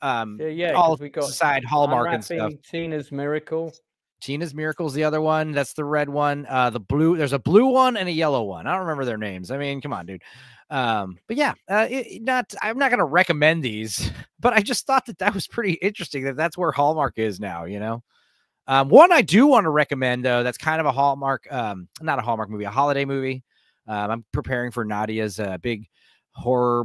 All we got side Hallmark and stuff.
Tina's Miracle
is the other one. That's the red one. The blue, there's a blue one and a yellow one. I don't remember their names. I mean, come on, dude. But yeah, I'm not going to recommend these, but I just thought that was pretty interesting that's where Hallmark is now, One I do want to recommend though, that's kind of a Hallmark, not a Hallmark movie, a holiday movie. I'm preparing for Nadia's big horror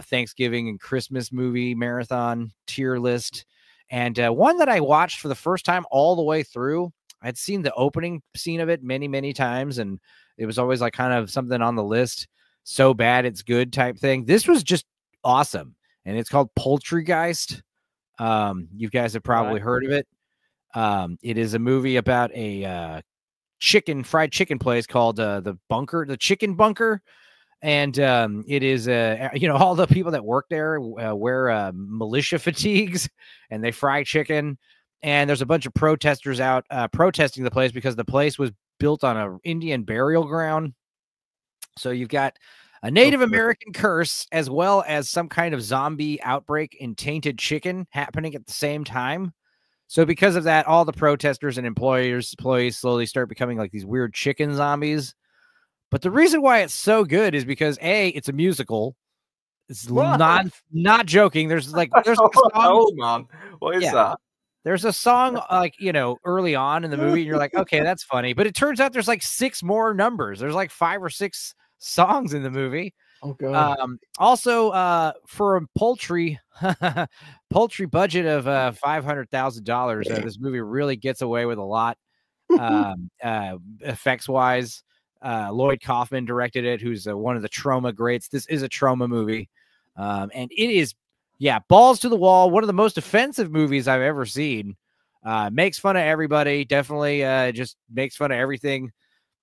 Thanksgiving and Christmas movie marathon tier list, and one that I watched for the first time all the way through. I'd seen the opening scene of it many times, and it was always like kind of something on the list, so bad it's good type thing. This was just awesome, and it's called Poultrygeist. You guys have probably heard of it. It is a movie about a fried chicken place called the Chicken Bunker. And it is, all the people that work there wear militia fatigues, and they fry chicken. And there's a bunch of protesters out protesting the place because the place was built on an Indian burial ground. So you've got a Native American curse as well as some kind of zombie outbreak in tainted chicken happening at the same time. So because of that, all the protesters and employees slowly start becoming like these weird chicken zombies. But the reason why it's so good is because it's a musical. It's not joking. There's a song.
Oh man, what is that?
There's a song early on in the movie, and you're like, okay, that's funny. But it turns out there's like 6 more numbers. There's like 5 or 6 songs in the movie.
Oh god.
Also, for a poultry budget of $500,000, this movie really gets away with a lot. Effects wise. Lloyd Kaufman directed it, who's one of the trauma greats. This is a trauma movie. And it is, balls to the wall. One of the most offensive movies I've ever seen. Makes fun of everybody. Definitely just makes fun of everything.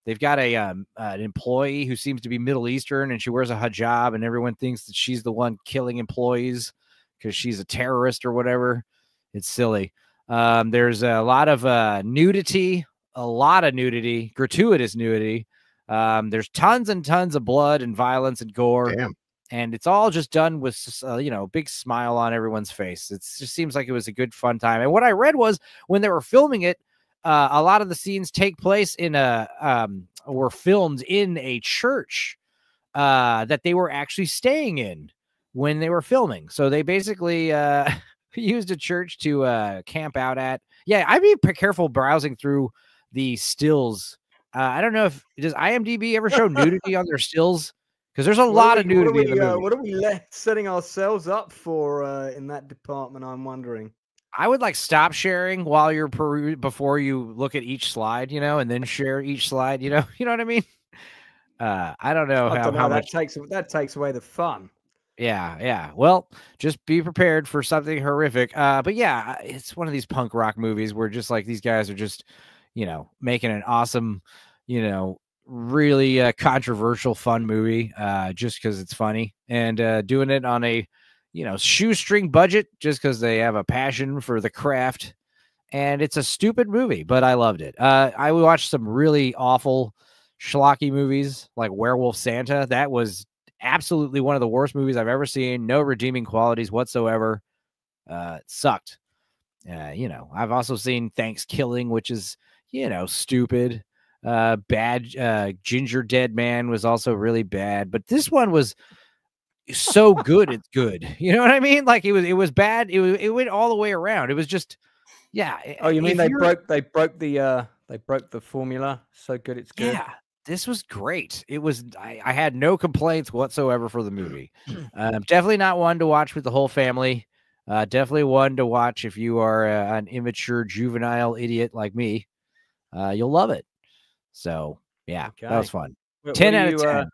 They've got an employee who seems to be Middle Eastern, and she wears a hijab, and everyone thinks that she's the one killing employees because she's a terrorist or whatever. It's silly. There's a lot of nudity, gratuitous nudity. There's tons and tons of blood and violence and gore.
Damn.
And it's all just done with, big smile on everyone's face. It just seems like it was a good, fun time. And what I read was when they were filming it, a lot of the scenes take place were filmed in a church that they were actually staying in when they were filming. So they basically used a church to camp out at. Yeah, I'd be careful browsing through the stills. I don't know does IMDb ever show nudity on their stills? Because there's a lot of nudity in the movie.
What are we setting ourselves up for in that department? I'm wondering.
I would stop sharing while you're before you look at each slide, and then share each slide. You know what I mean? I don't know how much
that takes away the fun.
Yeah. Well, just be prepared for something horrific. But yeah, it's one of these punk rock movies where just these guys are just, making an awesome, really controversial, fun movie just because it's funny, and doing it on a, shoestring budget just because they have a passion for the craft. And it's a stupid movie, but I loved it. I watched some really awful schlocky movies like Werewolf Santa. That was absolutely one of the worst movies I've ever seen. No redeeming qualities whatsoever. It sucked. I've also seen Thanksgiving, which is, stupid. Bad. Ginger Dead Man was also really bad, but this one was so good. It's good. You know what I mean? It was bad. It went all the way around. It was just, yeah.
Oh, you mean they broke the formula? So good. It's good.
Yeah. This was great. It was, I had no complaints whatsoever for the movie. Definitely not one to watch with the whole family. Definitely one to watch if you are an immature juvenile idiot like me. You'll love it. So yeah, that was fun. 10 out of 10.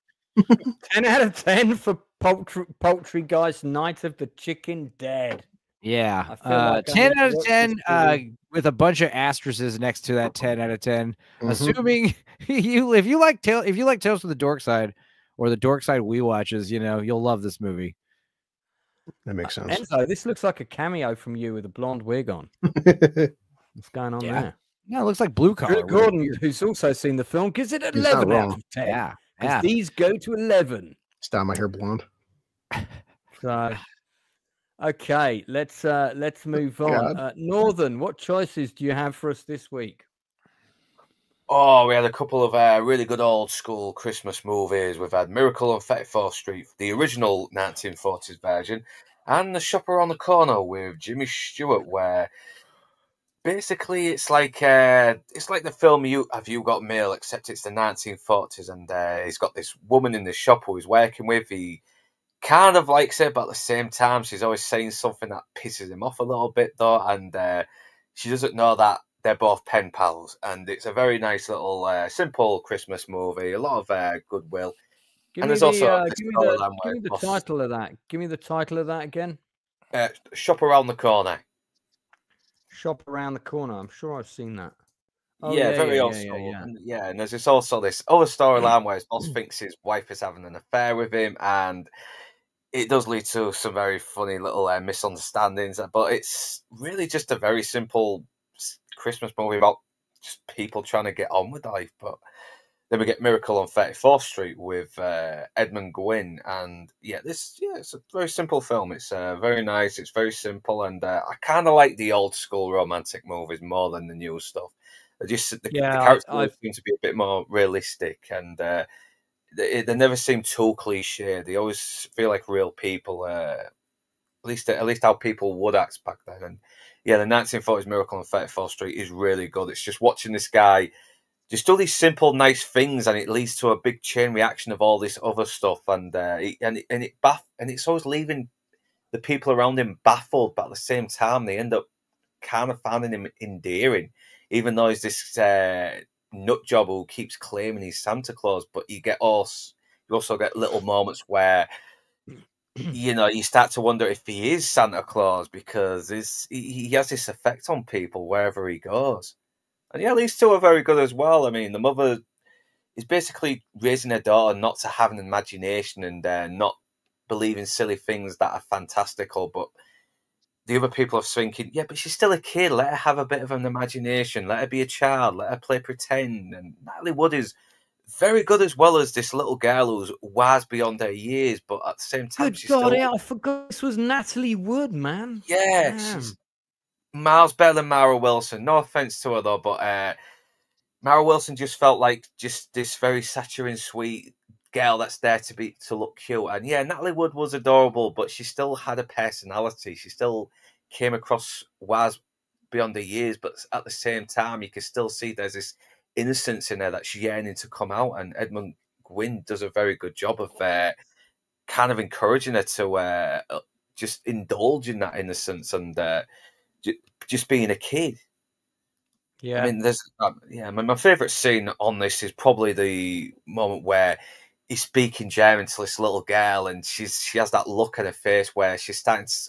10 out of 10 for Poultrygeist Night of the Chicken Dead.
Yeah. 10 out of 10 with a bunch of asterisks next to that 10 out of 10. Mm-hmm. Assuming if you like Tales from the Dork Side or the Dork Side we watches, you'll love this movie.
That makes sense.
Enzo, this looks like a cameo from you with a blonde wig on. What's going on there?
Yeah, it looks like Blue Collar.
Gordon, who's also seen the film, gives it 11 out of 10.
Yeah.
These go to 11.
Style my hair blonde.
So, okay, let's move on. Northern, what choices do you have for us this week?
Oh, we had a couple of really good old school Christmas movies. We've had Miracle on 34th Street, the original 1940s version, and The Shopper on the Corner with Jimmy Stewart, where basically it's like the film Have You Got Mail, except it's the 1940s, and he's got this woman in the shop who he's working with. He kind of likes her, but at the same time, she's always saying something that pisses him off a little bit, though, and she doesn't know that they're both pen pals. And it's a very nice little, simple Christmas movie, a lot of goodwill.
Give
And
me
there's also
the,
this
give me
storyline
the,
where
give me the
boss,
title of that. Give me the title of that again.
Shop Around the Corner.
Shop Around the Corner. I'm sure I've seen that. Oh
Yeah,
yeah,
very
yeah,
old
yeah,
school.
yeah.
And yeah, and there's this also this other storyline where his boss thinks his wife is having an affair with him, and it does lead to some very funny little misunderstandings. But it's really just a very simple Christmas movie about just people trying to get on with life. But then we get Miracle on 34th Street with Edmund Gwynn, and it's a very simple film. It's very nice. It's very simple, and I kind of like the old school romantic movies more than the new stuff. The characters seem to be a bit more realistic, and they never seem too cliche. They always feel like real people. At least how people would act back then. And yeah, the 1940s Miracle on 34th Street is really good. It's just watching this guy just do these simple, nice things, and it leads to a big chain reaction of all this other stuff, and it's always leaving the people around him baffled, but at the same time, they end up kind of finding him endearing, even though he's this nut job who keeps claiming he's Santa Claus. But you also get little moments where you start to wonder if he is Santa Claus, because he has this effect on people wherever he goes. And yeah, these two are very good as well. I mean, the mother is basically raising her daughter not to have an imagination and not believe in silly things that are fantastical. But the other people are thinking, yeah, but she's still a kid. Let her have a bit of an imagination. Let her be a child. Let her play pretend. And Natalie Wood is very good, as well as this little girl who's wise beyond her years, but at the same time,
Good God, I forgot this was Natalie Wood, man.
Yeah, she's miles better than Mara Wilson. No offense to her though, but Mara Wilson just felt like just this very saccharine, sweet girl that's there to look cute. And yeah, Natalie Wood was adorable, but she still had a personality. She still came across wise beyond her years, but at the same time, you can still see there's this innocence in her that's yearning to come out. And Edmund Gwynn does a very good job of kind of encouraging her to just indulge in that innocence and just being a kid.
Yeah,
I mean, my favourite scene on this is probably the moment where he's speaking German to this little girl, and she has that look on her face where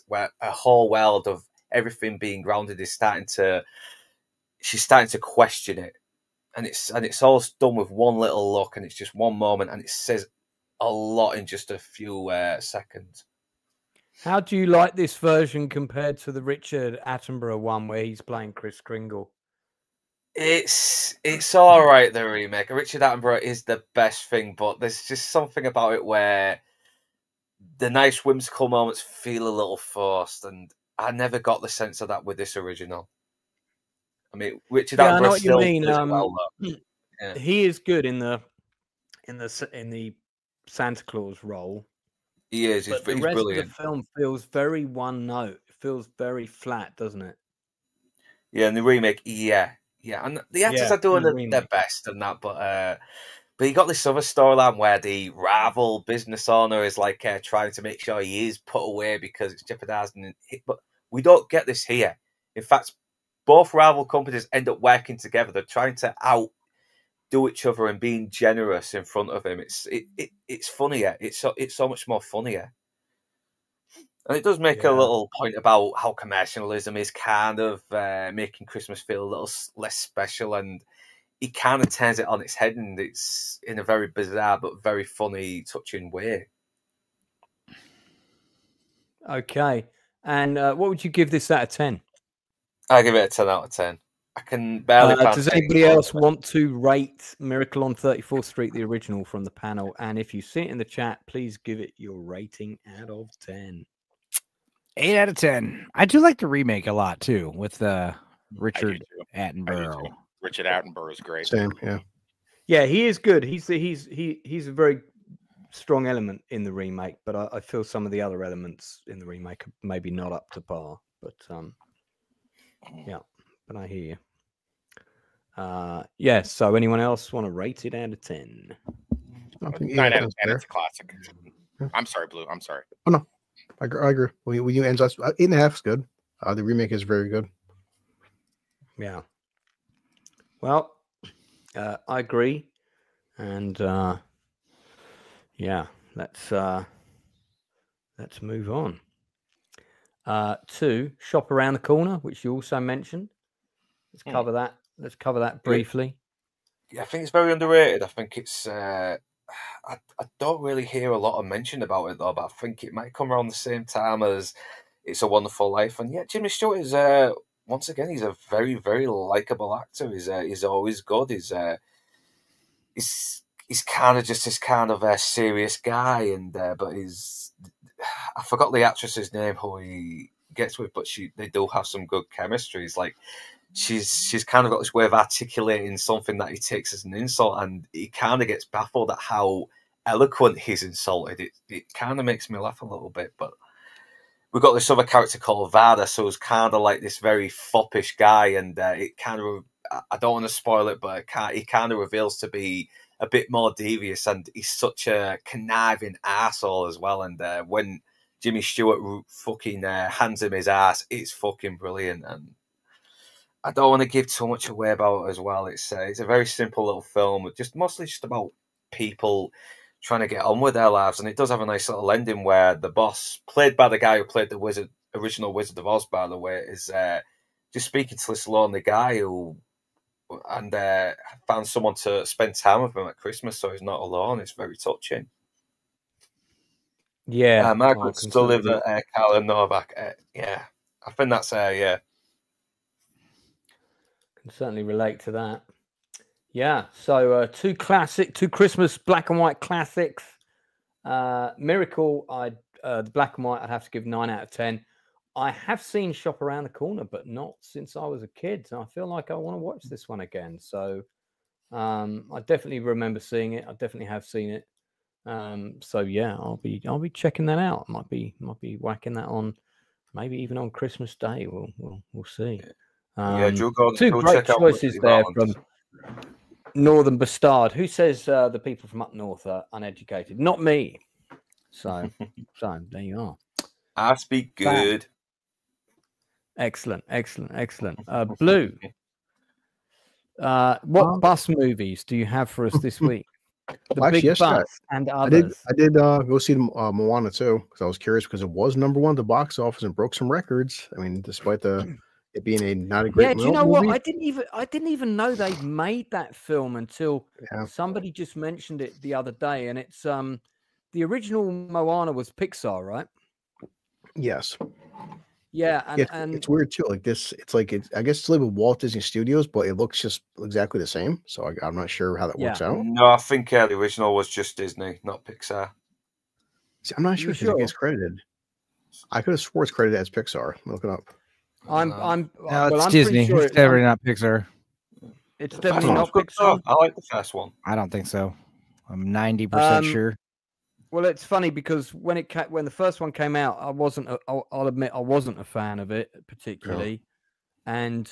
where a whole world of everything being grounded is she's starting to question it, and it's all done with one little look, and it's just one moment, and it says a lot in just a few seconds.
How do you like this version compared to the Richard Attenborough one where he's playing Kris Kringle?
It's all right, the remake. Richard Attenborough is the best thing, but there's just something about it where the nice whimsical moments feel a little forced, and I never got the sense of that with this original. I mean, Richard Attenborough, I know what you mean. Well,
yeah. He is good in the Santa Claus role.
He is.
But the rest of the film feels very one note. It feels very flat, doesn't it?
Yeah, and the remake, yeah, and the actors are doing their best and that, but you got this other storyline where the rival business owner is like trying to make sure he is put away because it's jeopardizing it. But we don't get this here. In fact, both rival companies end up working together. They're trying to outdo each other and being generous in front of him. It's funnier. It's so much more funnier. And it does make a little point about how commercialism is kind of making Christmas feel a little less special, and he kind of turns it on its head, and it's in a very bizarre but very funny, touching way.
Okay. And what would you give this out of 10?
I give it a 10 out of 10. I can barely find.
Does anybody else want to rate Miracle on 34th Street, the original, from the panel? And if you see it in the chat, please give it your rating out of 10.
8 out of 10. I do like the remake a lot too, with Richard Attenborough.
Richard Attenborough is great.
Same, yeah.
Yeah, he is good. He's a very strong element in the remake, but I feel some of the other elements in the remake are maybe not up to par. But yeah, but I hear you. Yeah. So anyone else want to rate it out of 10?
9 out of 10. It's a classic. I'm sorry, Blue. I'm sorry.
Oh no, I agree. When you end 8.5 is good. The remake is very good.
Yeah. Well, I agree, and Yeah, let's move on to Shop Around the Corner, which you also mentioned. Let's cover that. Let's cover that briefly.
Yeah, I think it's very underrated. I think it's I don't really hear a lot of mention about it though, but I think it might come around the same time as It's a Wonderful Life. And yeah, Jimmy Stewart is once again, he's a very, very likable actor. He's always good. He's kind of just this kind of serious guy, and but I forgot the actress's name who he gets with, but they do have some good chemistry. It's like she's kind of got this way of articulating something that he takes as an insult, and he kind of gets baffled at how eloquent he's insulted. It kind of makes me laugh a little bit, but we've got this other character called Vada, so it's kind of like this very foppish guy, and it kind of, I don't want to spoil it, but he kind of reveals to be a bit more devious, and he's such a conniving arsehole as well. And when Jimmy Stewart fucking hands him his ass, it's fucking brilliant. And I don't want to give too much away about it as well. It's a very simple little film, mostly just about people trying to get on with their lives, and it does have a nice little ending where the boss, played by the guy who played the original Wizard of Oz, by the way, is just speaking to this lonely guy who found someone to spend time with him at Christmas, so he's not alone. It's very touching.
Yeah,
Margaret Sullivan, Carla Novak. Yeah, I think that's yeah.
Can certainly relate to that. Yeah, so two Christmas black and white classics. Miracle, the black and white, I'd have to give 9 out of 10. I have seen Shop Around the Corner, but not since I was a kid. So I feel like I want to watch this one again. So I definitely remember seeing it. I definitely have seen it. So yeah, I'll be checking that out. Might be whacking that on, maybe even on Christmas Day. We'll see. Two great choices there from Northern Bastard. Who says the people from up north are uneducated? Not me. So there you are.
I speak good.
Excellent. Blue. What bus movies do you have for us this week? The Big Bus and others.
I did go see Moana too, because I was curious, because it was #1 at the box office and broke some records. I mean, despite it being not a great
do you know movie. What? I didn't even know they made that film until somebody just mentioned it the other day, and it's the original Moana was Pixar, right?
Yes.
Yeah, and
it's weird too. Like this, I guess it's like with Walt Disney Studios, but it looks just exactly the same. So I'm not sure how that works out.
No, I think the original was just Disney, not Pixar.
See, I'm not sure if it gets credited. I could have swore it's credited as Pixar. Look it up.
It's Disney. Sure it's definitely not Pixar.
It's definitely not Pixar.
I like the first one.
I don't think so. I'm 90% sure.
Well, it's funny because when the first one came out, I'll admit I wasn't a fan of it particularly, and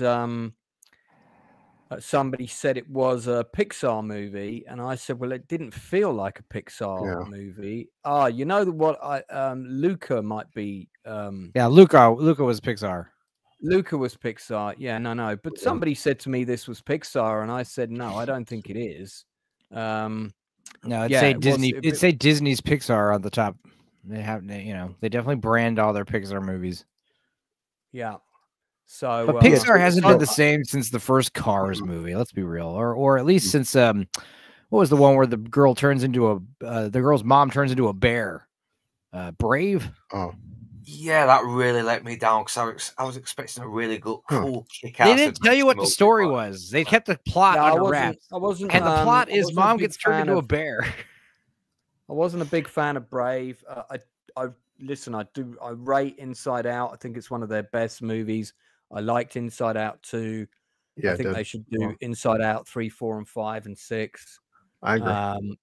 somebody said it was a Pixar movie, and I said, well, it didn't feel like a Pixar movie. You know what? Luca might be.
Luca was Pixar.
Luca was Pixar. Yeah, no. But somebody said to me this was Pixar, and I said no, I don't think it is.
No, it'd say Disney. It'd say Disney's Pixar on the top. They definitely brand all their Pixar movies.
Yeah. So,
but Pixar hasn't been the same since the first Cars movie. Let's be real, or at least since what was the one where the girl's mom turns into a bear? Brave.
Oh.
Yeah, that really let me down because I was expecting a really good, cool kick-ass.
They didn't tell you what the story was. They kept the plot under wraps. And the plot is mom gets turned into a bear.
I wasn't a big fan of Brave. I rate Inside Out. I think it's one of their best movies. I liked Inside Out 2. Yeah, I think they should do Inside Out 3, 4, and 5, and 6.
I agree.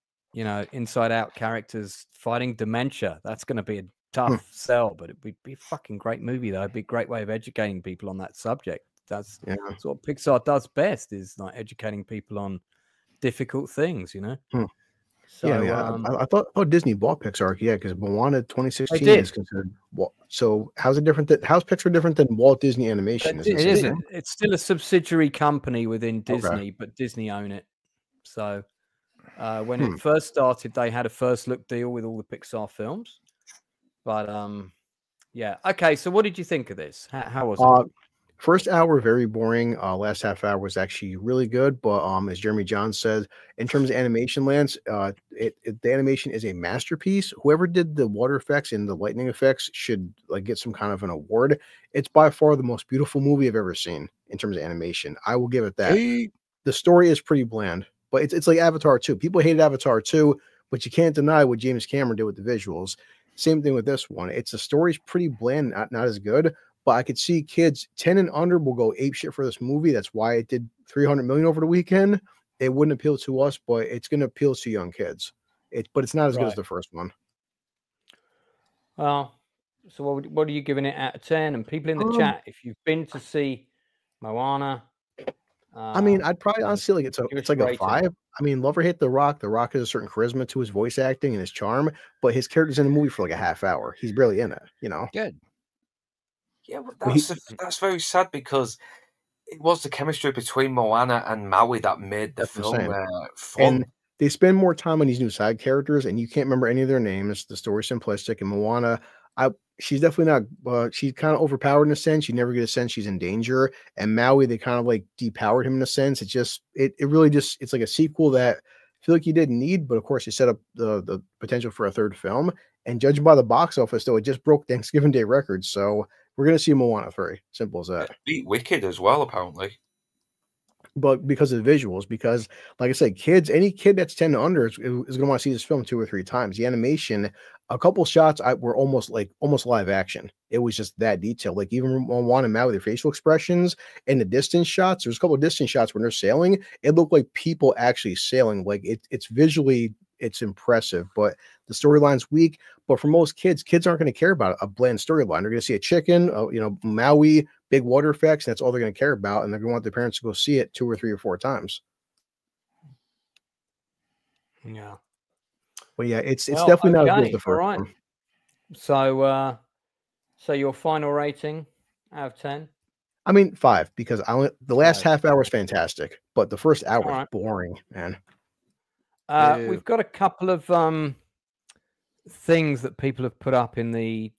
Inside Out characters fighting dementia. That's going to be a tough sell, but it'd be a fucking great movie though. It'd be a great way of educating people on that subject. That's what Pixar does best, is like educating people on difficult things, So
I thought Disney bought Pixar, because Moana 2016 is considered. So how's it different? How's Pixar different than Walt Disney Animation?
It isn't. It's still a subsidiary company within Disney, but Disney own it. So When it first started, they had a first look deal with all the Pixar films. But yeah. Okay, so what did you think of this? How was it?
First hour, very boring. Last half hour was actually really good. But as Jeremy John said, in terms of animation, Lance, the animation is a masterpiece. Whoever did the water effects and the lightning effects should like get some kind of an award. It's by far the most beautiful movie I've ever seen in terms of animation. I will give it that. The story is pretty bland, but it's like Avatar 2. People hated Avatar 2, but you can't deny what James Cameron did with the visuals. Same thing with this one. The story's pretty bland, not as good. But I could see kids 10 and under will go apeshit for this movie. That's why it did 300 million over the weekend. It wouldn't appeal to us, but it's going to appeal to young kids. But it's not as good as the first one.
Well, so what are you giving it out of 10? And people in the chat, if you've been to see Moana,
I mean, I'd probably honestly like it's like a 5. I mean, love or hate The Rock. The Rock has a certain charisma to his voice acting and his charm, but his character's in the movie for like a half hour. He's barely in it, you know.
Good.
Yeah, but that's very sad because it was the chemistry between Moana and Maui that made the film fun.
And they spend more time on these new side characters, and you can't remember any of their names. The story's simplistic. And Moana, she's definitely not. She's kind of overpowered in a sense. You never get a sense she's in danger. And Maui, they kind of like depowered him in a sense. It really just it's like a sequel that I feel like you didn't need, but of course you set up the potential for a third film. And judging by the box office, though, it just broke Thanksgiving Day records. So we're going to see Moana 3. Simple as that.
It beat Wicked as well, apparently.
But because of the visuals, because like I said, any kid that's 10 and under is going to want to see this film 2 or 3 times. The animation, a couple shots were almost live action. It was just that detailed. Like even Moana and Maui, their facial expressions and the distance shots. There's a couple of distance shots when they're sailing. It looked like people actually sailing. Like it's visually, it's impressive, but the storyline's weak. But for most kids aren't going to care about a bland storyline. They're going to see a chicken, Maui, big water effects. And that's all they're going to care about. And they're going to want their parents to go see it 2 or 3 or 4 times.
Yeah.
But yeah, it's definitely not as good as the first one.
So your final rating out of 10?
I mean 5 because the last half hour is fantastic, but the first hour is boring, man.
We've got a couple of things that people have put up in the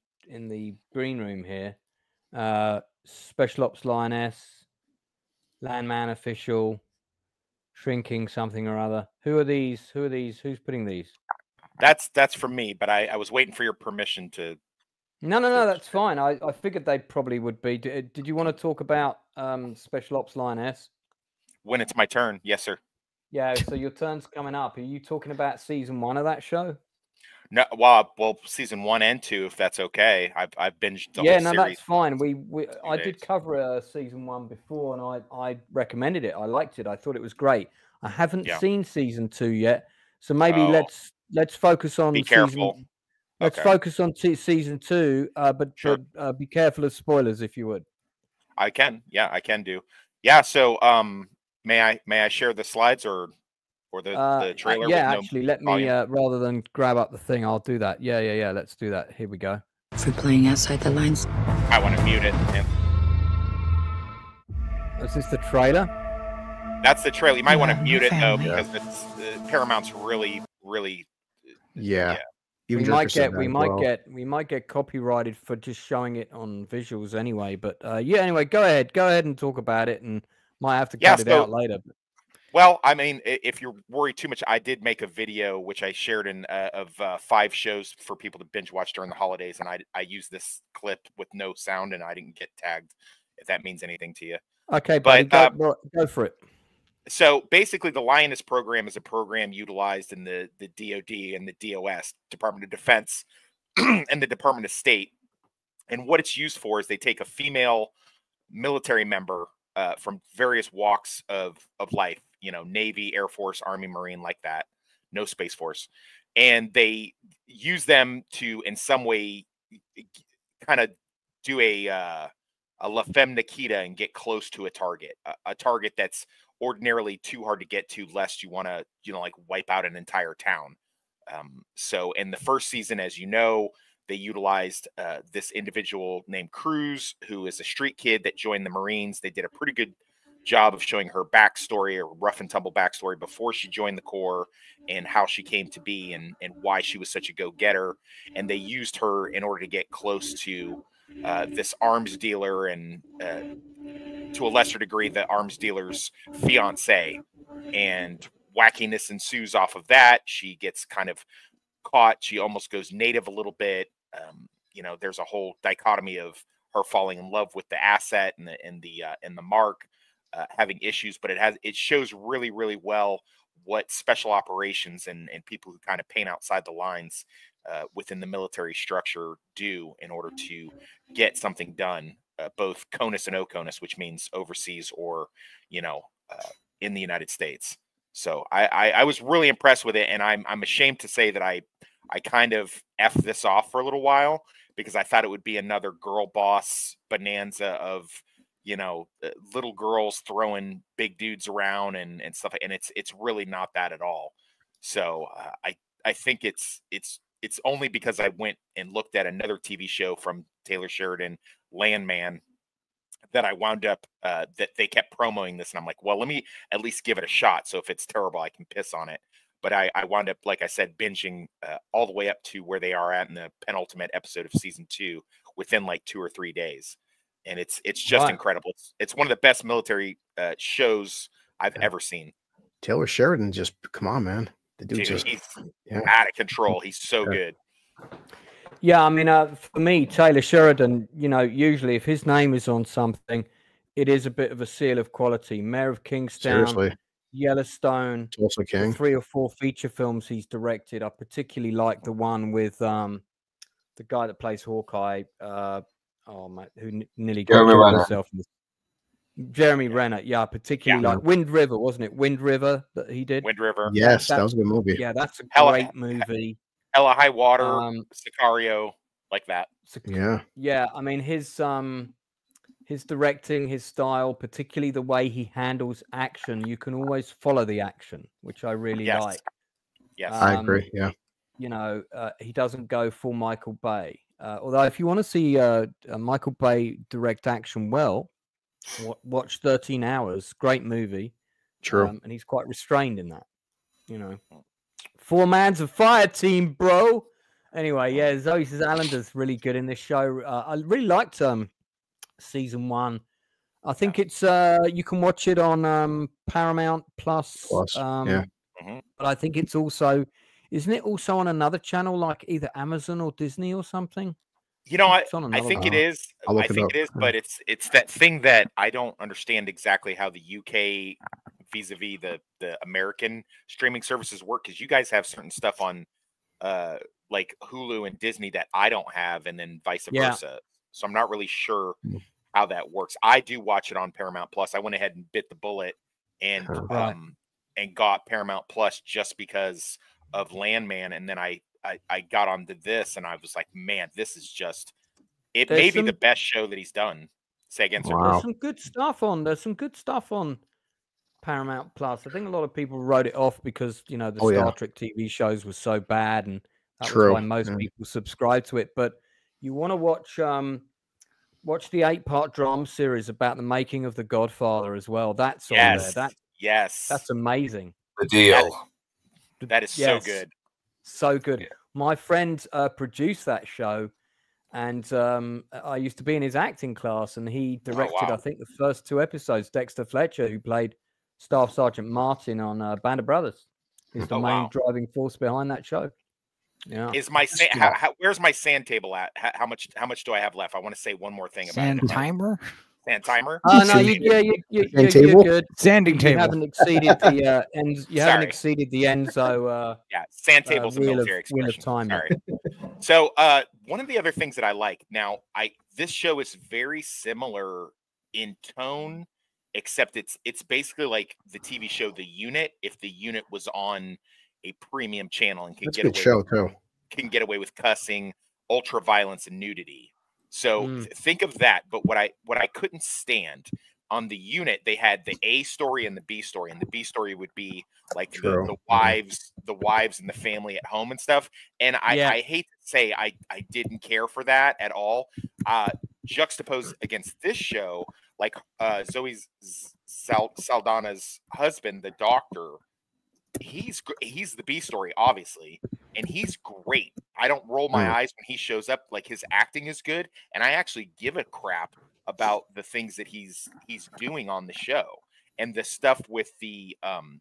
green room here. Special Ops Lioness, Landman Official, Shrinking something or other. Who are these? Who's putting these?
That's from me, but I was waiting for your permission to.
No, that's fine. I figured they probably would be. Did you want to talk about Special Ops Lioness?
When it's my turn, yes, sir.
Yeah, so your turn's coming up. Are you talking about season 1 of that show?
No, well, season 1 and 2, if that's okay. I've binged the whole series.
That's fine. I did cover season 1 before, and I recommended it. I liked it. I thought it was great. I haven't seen season 2 yet, so maybe let's focus on.
Be careful.
Let's focus on season 2, but be careful of spoilers if you would.
I can do. Yeah. So, may I share the slides or the trailer?
Yeah, actually, let me rather than grab up the thing, I'll do that. Yeah. Let's do that. Here we go.
For playing outside the lines.
I want to mute it.
Is this the trailer?
That's the trailer. You might want to mute it though, because Paramount's really.
Yeah.
We might get copyrighted for just showing it on visuals anyway. But anyway, go ahead and talk about it, and might have to cut it out later.
Well, I mean, if you're worried too much, I did make a video which I shared of 5 shows for people to binge watch during the holidays, and I used this clip with no sound, and I didn't get tagged. If that means anything to you.
Okay, but go for it.
So basically, the Lioness program is a program utilized in the DoD and the DOS, Department of Defense, and the Department of State. And what it's used for is they take a female military member from various walks of life, Navy, Air Force, Army, Marine, like that, no Space Force. And they use them to, in some way, kind of do a La Femme Nikita and get close to a target that's ordinarily too hard to get to, lest you want to, like wipe out an entire town. So in the first season, as you know, they utilized this individual named Cruz, who is a street kid that joined the Marines. They did a pretty good job of showing her backstory, or rough and tumble backstory before she joined the Corps, and how she came to be, and why she was such a go-getter. And they used her in order to get close to this arms dealer, and to a lesser degree, the arms dealer's fiance. And wackiness ensues off of that. She gets kind of caught. She almost goes native a little bit. You know, there's a whole dichotomy of her falling in love with the asset and the mark, having issues, but it shows really, really well what special operations and people who kind of paint outside the lines within the military structure do in order to get something done, both CONUS and OCONUS, which means overseas or, you know, in the United States. So I was really impressed with it, and I'm ashamed to say that I kind of effed this off for a little while, because I thought it would be another girl boss bonanza of, you know, little girls throwing big dudes around and stuff, and it's really not that at all. So I think it's only because I went and looked at another TV show from Taylor Sheridan, Landman, that I wound up that they kept promoting this, and I'm like, well, let me at least give it a shot. So if it's terrible, I can piss on it. But I wound up, like I said, binging all the way up to where they are at in the penultimate episode of season 2 within like 2 or 3 days. And it's just incredible. It's one of the best military shows I've ever seen.
Taylor Sheridan, just come on, man. The dude just,
he's out of control. He's so good.
Yeah, I mean, for me, Taylor Sheridan, you know, usually if his name is on something, it is a bit of a seal of quality. Mayor of Kingstown,
seriously.
Yellowstone,
Tulsa King.
3 or 4 feature films he's directed. I particularly like the one with the guy that plays Hawkeye. Who nearly got killed himself. Jeremy Renner. Yeah, particularly like Wind River, wasn't it? Wind River that he did.
Wind River.
Yes, that was a good movie.
Yeah, that's a great movie.
Hella High Water, Sicario, like that.
Yeah. I mean, his directing, his style, particularly the way he handles action, you can always follow the action, which I really like.
Yes,
I agree. Yeah,
you know, he doesn't go full Michael Bay. Although, if you want to see Michael Bay direct action well, watch 13 Hours. Great movie.
True.
And he's quite restrained in that. You know, 4 man's a fire team, bro. Anyway, yeah, Zoe says Allender's really good in this show. I really liked season 1. I think it's you can watch it on Paramount Plus.
Yeah.
But I think it's also, isn't it also on another channel like either Amazon or Disney or something?
You know, I think it is. I think it is, but it's that thing that I don't understand exactly how the UK vis-a-vis the American streaming services work, because you guys have certain stuff on like Hulu and Disney that I don't have, and then vice versa. So I'm not really sure how that works. I do watch it on Paramount Plus. I went ahead and bit the bullet and got Paramount Plus just because of Landman, and then I got onto this, and I was like, man, this is just it. May be the best show that he's done. Say again, sir.
There's some good stuff on. There's some good stuff on Paramount Plus. I think a lot of people wrote it off because, you know, the Star Trek TV shows were so bad, and that was why most people subscribe to it. But you want to watch the 8-part drama series about the making of The Godfather as well. That's on there. That's amazing.
The deal.
That is so good.
So good.
Yeah.
My friend produced that show, and I used to be in his acting class, and he directed, I think, the first 2 episodes. Dexter Fletcher, who played Staff Sergeant Martin on Band of Brothers, is the main driving force behind that show. Yeah.
Is my where's my sand table at? How much do I have left? I want to say one more thing about
sand timer.
Sand timer.
Oh no, you're good.
Sanding table.
You haven't exceeded the ends. You haven't exceeded the Enzo.
Sand table's a military expression. Sorry. So one of the other things that I like now, this show is very similar in tone, except it's basically like the TV show The Unit, if The Unit was on a premium channel and can get away with cussing, ultra violence, and nudity. So think of that. But what I couldn't stand on The Unit, they had the A story and the B story, and the B story would be like the wives and the family at home and stuff. And I hate to say I didn't care for that at all. Juxtaposed against this show, like Zoe Saldana's husband, the doctor, he's the B story, obviously, and he's great. I don't roll my eyes when he shows up. Like, his acting is good, and I actually give a crap about the things that he's doing on the show. And the stuff with the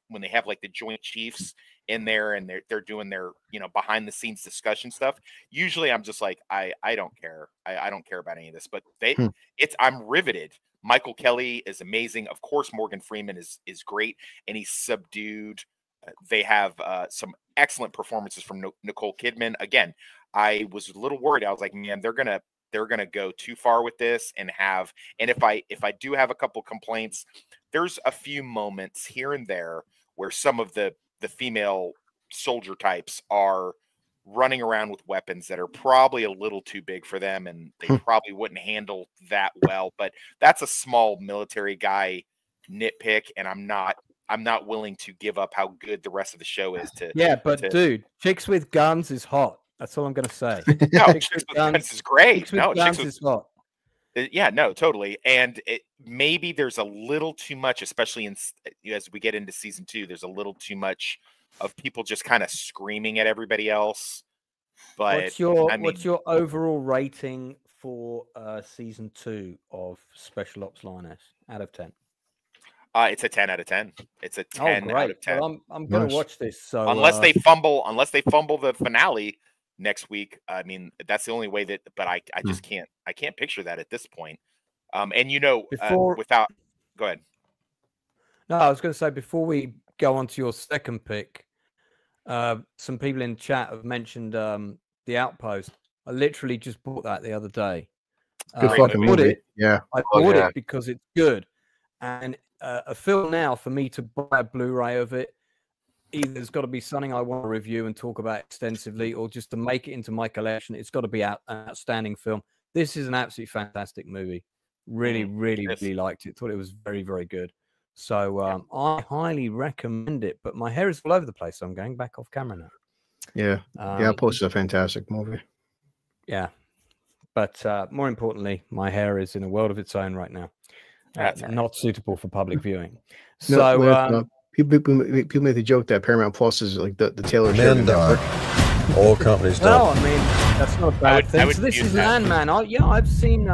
when they have like the Joint Chiefs in there and they're doing their, you know, behind the scenes discussion stuff. Usually I'm just like, I don't care. I don't care about any of this, but I'm riveted. Michael Kelly is amazing. Of course, Morgan Freeman is great, and he's subdued. They have some excellent performances from Nicole Kidman. Again, I was a little worried. I was like, man, they're gonna go too far with this and if I do have a couple complaints, there's a few moments here and there where some of the female soldier types are running around with weapons that are probably a little too big for them, and they probably wouldn't handle that well. But that's a small military guy nitpick, and I'm not willing to give up how good the rest of the show is.
Dude, chicks with guns is hot. That's all I'm gonna say.
No, Chicks with Guns is great.
Chicks is hot.
Yeah, no, totally. And maybe there's a little too much, especially as we get into season 2, there's a little too much of people just kind of screaming at everybody else. But
what's your overall rating for season 2 of Special Ops Lioness out of 10?
It's a 10 out of 10. It's a 10 out of 10.
Well, I'm going to watch this. So
unless they fumble the finale next week, I mean, that's the only way that. But I just can't. I can't picture that at this point. And you know, without. Go ahead.
No, I was going to say, before we go on to your second pick, some people in chat have mentioned The Outpost. I literally just bought that the other day.
Good fucking movie.
I bought it because it's good. And a film now, for me to buy a Blu-ray of it, either there's got to be something I want to review and talk about extensively, or just to make it into my collection. It's got to be an outstanding film. This is an absolutely fantastic movie. Really, really liked it. Thought it was very, very good. So I highly recommend it. But my hair is all over the place, so I'm going back off camera now.
Yeah. Outpost is a fantastic movie.
Yeah. But more importantly, my hair is in a world of its own right now. Not suitable for public viewing. So
people make the joke that Paramount Plus is like the Taylor
Men die. All companies die.
No, I mean, that's not a bad thing. So this is Landman. I've seen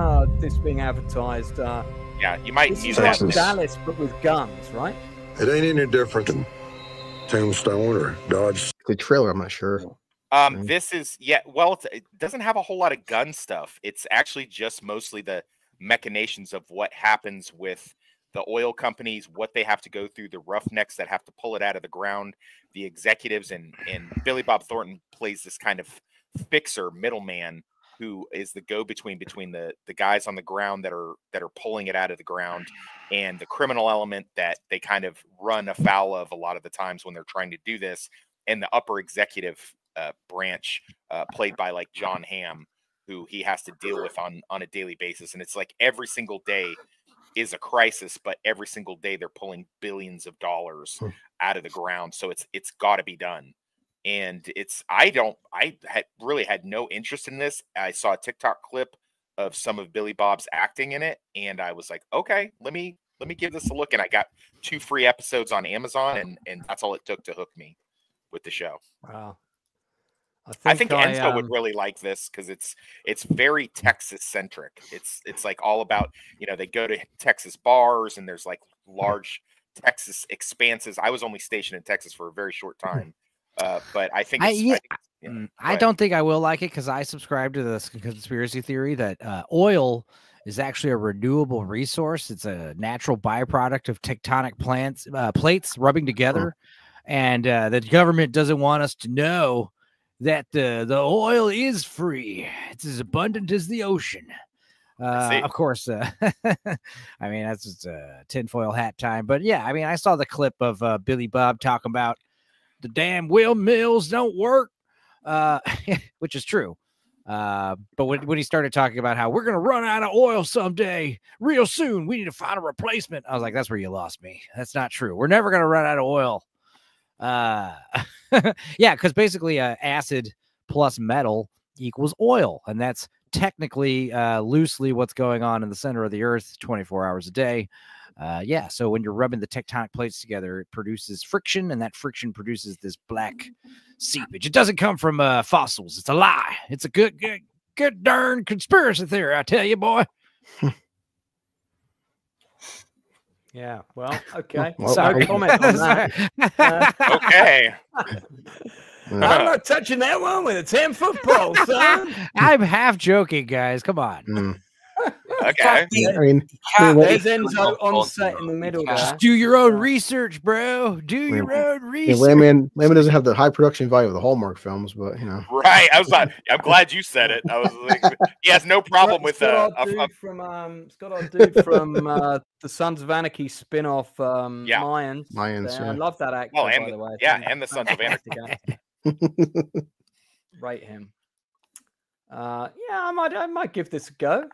this being advertised.
You might use that.
It's like Dallas, but with guns, right?
It ain't any different than Tombstone or Dodge.
The trailer, I'm not sure.
This is it doesn't have a whole lot of gun stuff. It's actually just mostly the machinations of what happens with the oil companies, what they have to go through, the roughnecks that have to pull it out of the ground, the executives, and Billy Bob Thornton plays this kind of fixer middleman who is the go-between between the guys on the ground that are pulling it out of the ground and the criminal element that they kind of run afoul of a lot of the times when they're trying to do this, and the upper executive branch played by like John Hamm, who he has to deal with on a daily basis. And it's like every single day is a crisis, but every single day they're pulling billions of dollars out of the ground. So it's got to be done. And I really had no interest in this. I saw a TikTok clip of some of Billy Bob's acting in it, and I was like, okay, let me give this a look. And I got 2 free episodes on Amazon, and that's all it took to hook me with the show.
Wow.
I think Enzo would really like this because it's very Texas centric. It's like all about, they go to Texas bars and there's like large Texas expanses. I was only stationed in Texas for a very short time, but I think
I don't think I will like it because I subscribe to this conspiracy theory that oil is actually a renewable resource. It's a natural byproduct of tectonic plates rubbing together, and the government doesn't want us to know that the oil is free. It's as abundant as the ocean. Of course, I mean, that's just a tinfoil hat time. But yeah, I mean, I saw the clip of Billy Bob talking about the damn windmills don't work, which is true. But when he started talking about how we're going to run out of oil someday, real soon, we need to find a replacement, I was like, that's where you lost me. That's not true. We're never going to run out of oil. Yeah, because basically acid plus metal equals oil, and that's technically loosely what's going on in the center of the earth 24 hours a day. Yeah, so when you're rubbing the tectonic plates together, it produces friction, and that friction produces this black seepage. It doesn't come from fossils. It's a lie. It's a good darn conspiracy theory, I tell you, boy.
Yeah, well, okay.
Well,
No comment on that.
Okay.
I'm not touching that one with a 10-foot pole, son.
I'm half joking, guys. Come on.
Okay.
I mean,
There's Enzo on set in the middle there.
Just do your own research, bro. Do your own research.
Layman doesn't have the high production value of the Hallmark films, but you know.
Right. I'm glad you said it. I was like, he has no problem with
Scott, our dude from the Sons of Anarchy spin-off, Mayans.
Mayans.
I love that actor, by the way.
And the Sons of Anarchy.
Rate him. I might give this a go.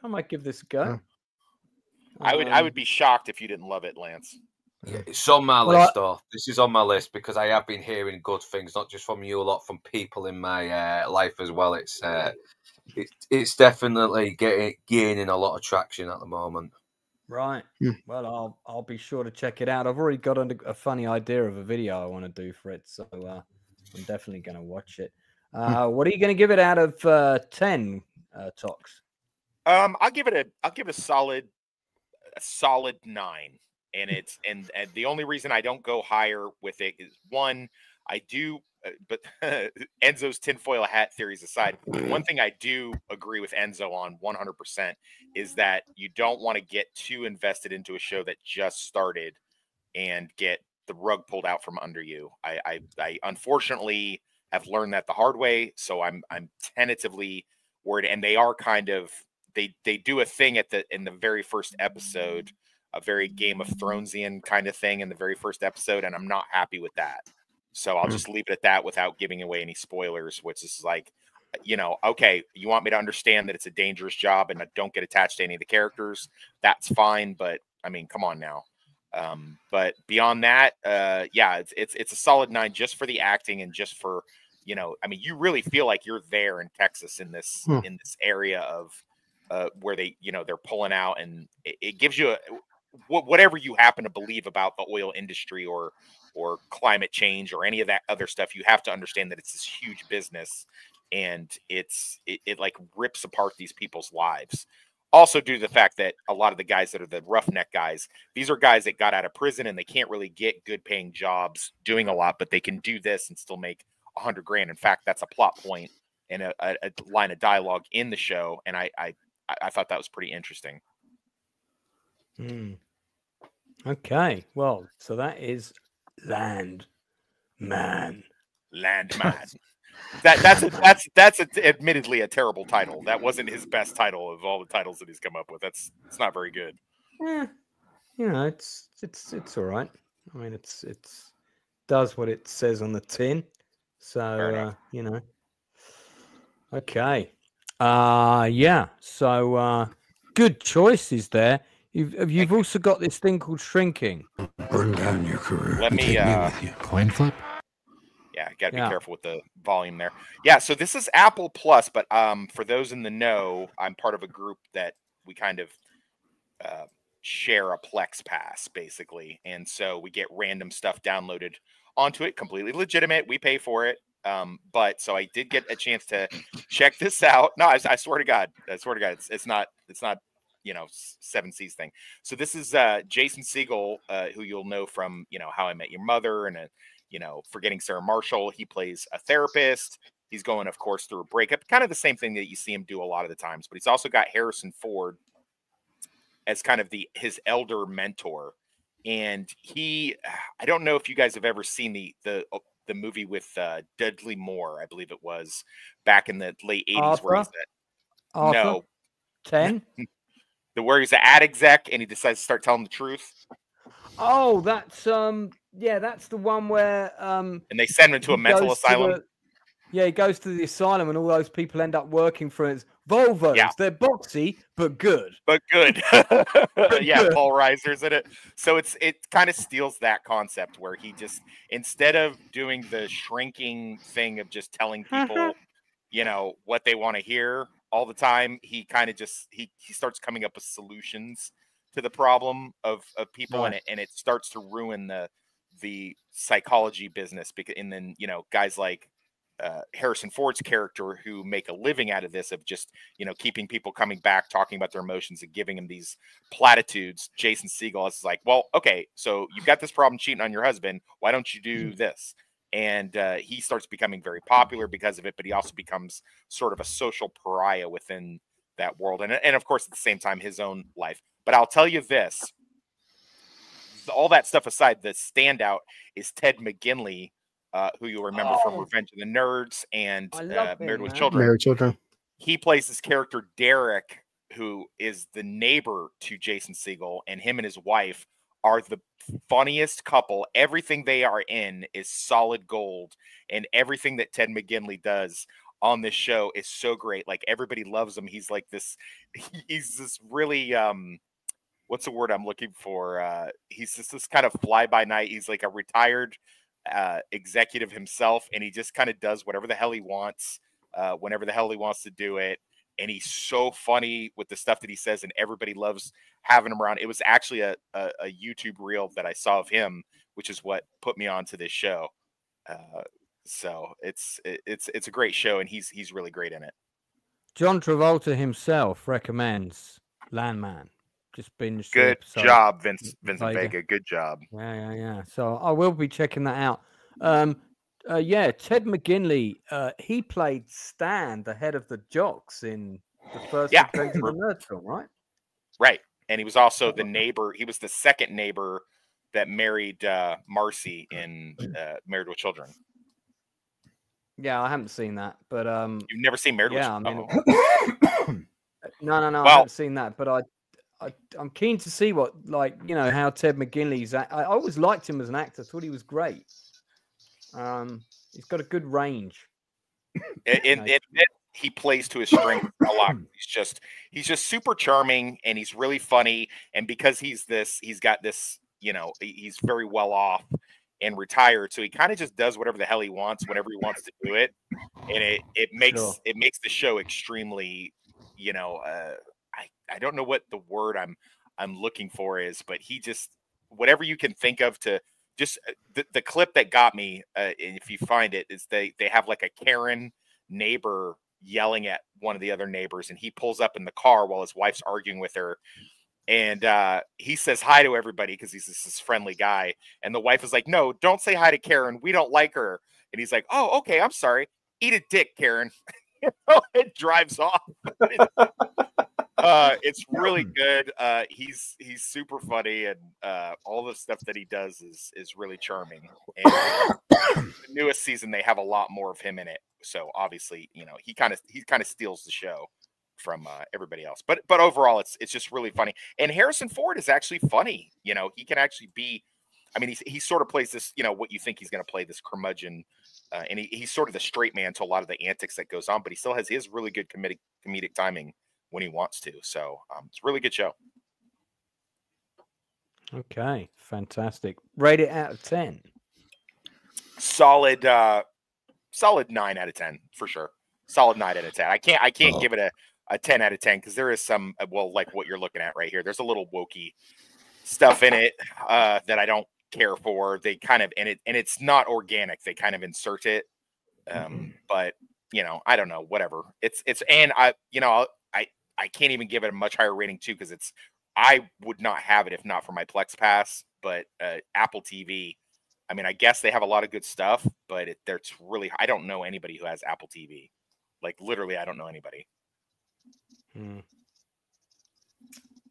I would be shocked if you didn't love it, Lance.
Yeah, it's on my list, though. This is on my list because I have been hearing good things, not just from you, a lot from people in my life as well. It's definitely gaining a lot of traction at the moment.
Right. Well, I'll be sure to check it out. I've already got a funny idea of a video I want to do for it, so I'm definitely going to watch it. What are you going to give it out of 10, Tox?
I'll give it a solid 9. And it's and the only reason I don't go higher with it is, one, I do, but Enzo's tinfoil hat theories aside, one thing I do agree with Enzo on 100% is that you don't want to get too invested into a show that just started and get the rug pulled out from under you. I unfortunately have learned that the hard way, so I'm tentatively worried. And they are kind of they do a thing in the very first episode, a very Game of Thronesian kind of thing in the very first episode, and I'm not happy with that. So I'll just leave it at that without giving away any spoilers, which is like, okay, you want me to understand that it's a dangerous job and I don't get attached to any of the characters, that's fine, but I mean, come on now. But beyond that, it's a solid 9 just for the acting and just for, I mean, you really feel like you're there in Texas in this area of where they, they're pulling out, and it gives you whatever you happen to believe about the oil industry or climate change or any of that other stuff. You have to understand that it's this huge business, and it like rips apart these people's lives. Also, due to the fact that a lot of the guys that are the roughneck guys, these are guys that got out of prison and they can't really get good paying jobs doing a lot, but they can do this and still make $100,000. In fact, that's a plot point and a line of dialogue in the show, and I thought that was pretty interesting.
Okay, well, so that is Landman.
That's admittedly a terrible title. That wasn't his best title of all the titles that he's come up with. It's not very good.
Yeah, it's all right. I mean, it's does what it says on the tin. So okay. So good choices there. You've also got this thing called Shrinking.
Burn down your career.
Let me
take me with you. Coin flip.
Yeah, got to be careful with the volume there. Yeah, so this is Apple Plus, but for those in the know, I'm part of a group that we kind of share a Plex pass, basically. And so we get random stuff downloaded onto it, completely legitimate. We pay for it. But so I did get a chance to check this out. No, I swear to God, it's not, 7 C's thing. So this is Jason Segel, who you'll know from, How I Met Your Mother and Forgetting Sarah Marshall. He plays a therapist. He's going, of course, through a breakup, kind of the same thing that you see him do a lot of the times. But he's also got Harrison Ford as kind of his elder mentor. And I don't know if you guys have ever seen the movie with Dudley Moore, I believe it was, back in the late 80s. Where he's no
10.
Where he's an ad exec and he decides to start telling the truth.
Oh, that's that's the one where
and they send him to a mental asylum.
He goes to the asylum and all those people end up working for his Volvos. Yeah. They're boxy, but good.
Paul Reiser's in it. So it kind of steals that concept where he just, instead of doing the shrinking thing of just telling people, what they want to hear all the time, he kind of just, he starts coming up with solutions to the problem of people,
Right.
and it starts to ruin the psychology business. And then, you know, guys like Harrison Ford's character who make a living out of this, of just, you know, keeping people coming back, talking about their emotions and giving them these platitudes. Jason Segel is like, well, okay, so you've got this problem cheating on your husband. Why don't you do this? And he starts becoming very popular because of it, but he also becomes sort of a social pariah within that world. And of course, at the same time, his own life. But I'll tell you this, all that stuff aside, the standout is Ted McGinley, who you'll remember from Revenge of the Nerds and Married with Children.
Married Children.
He plays this character, Derek, who is the neighbor to Jason Segel, and him and his wife are the funniest couple. Everything they are in is solid gold, and everything that Ted McGinley does on this show is so great. Like, everybody loves him. He's like this, he's this really, what's the word I'm looking for? He's just this kind of fly by night. He's like a retired executive himself, and he just kind of does whatever the hell he wants, whenever the hell he wants to do it. And he's so funny with the stuff that he says, and everybody loves having him around. It was actually a YouTube reel that I saw of him, which is what put me onto this show. So it's a great show, and he's really great in it.
John Travolta himself recommends Landman. Just binge.
Good job, Vincent Vega. Good job.
Yeah. So I will be checking that out. Yeah, Ted McGinley, he played Stan, the head of the jocks in the first Adventure of the Nerds film, right?
Right. And he was also the neighbor. He was the second neighbor that married Marcy in Married with Children.
Yeah, I haven't seen that, but
you've never seen Married with Children?
No, I haven't seen that, but I'm keen to see what, like, you know, how Ted McGinley's. I always liked him as an actor. Thought he was great. He's got a good range.
He plays to his strength a lot. He's just super charming, and he's really funny. And because he's got this, you know, he's very well off and retired, so he kind of just does whatever the hell he wants whenever he wants to do it, and it makes the show extremely, you know, I don't know what the word I'm looking for is, but he just, whatever you can think of to. Just the clip that got me, if you find it, is they have like a Karen neighbor yelling at one of the other neighbors, and he pulls up in the car while his wife's arguing with her, and he says hi to everybody because he's this friendly guy, and the wife is like, "No, don't say hi to Karen. We don't like her." And he's like, "Oh, okay, I'm sorry. Eat a dick, Karen." It drives off. It's really good. He's super funny, and all the stuff that he does is really charming. And the newest season, they have a lot more of him in it. So obviously, you know, he kind of steals the show from everybody else. But overall, it's just really funny. And Harrison Ford is actually funny. You know, he can actually be. I mean, he sort of plays this, you know, what you think he's going to play, this curmudgeon, and he's sort of the straight man to a lot of the antics that goes on. But he still has his really good comedic timing when he wants to. So it's a really good show.
Okay, fantastic. Rate it out of 10.
Solid 9 out of 10 for sure. Solid 9 out of 10. I can't give it a 10 out of 10 because there is some, well, like what you're looking at right here. There's a little wokey stuff in it that I don't care for. They kind of, and it's not organic. They kind of insert it. But you know, I don't know, whatever. And I can't even give it a much higher rating too, because I would not have it if not for my Plex Pass. But Apple TV, I mean, I guess they have a lot of good stuff, but it's really, I don't know anybody who has Apple TV. Like literally, I don't know anybody.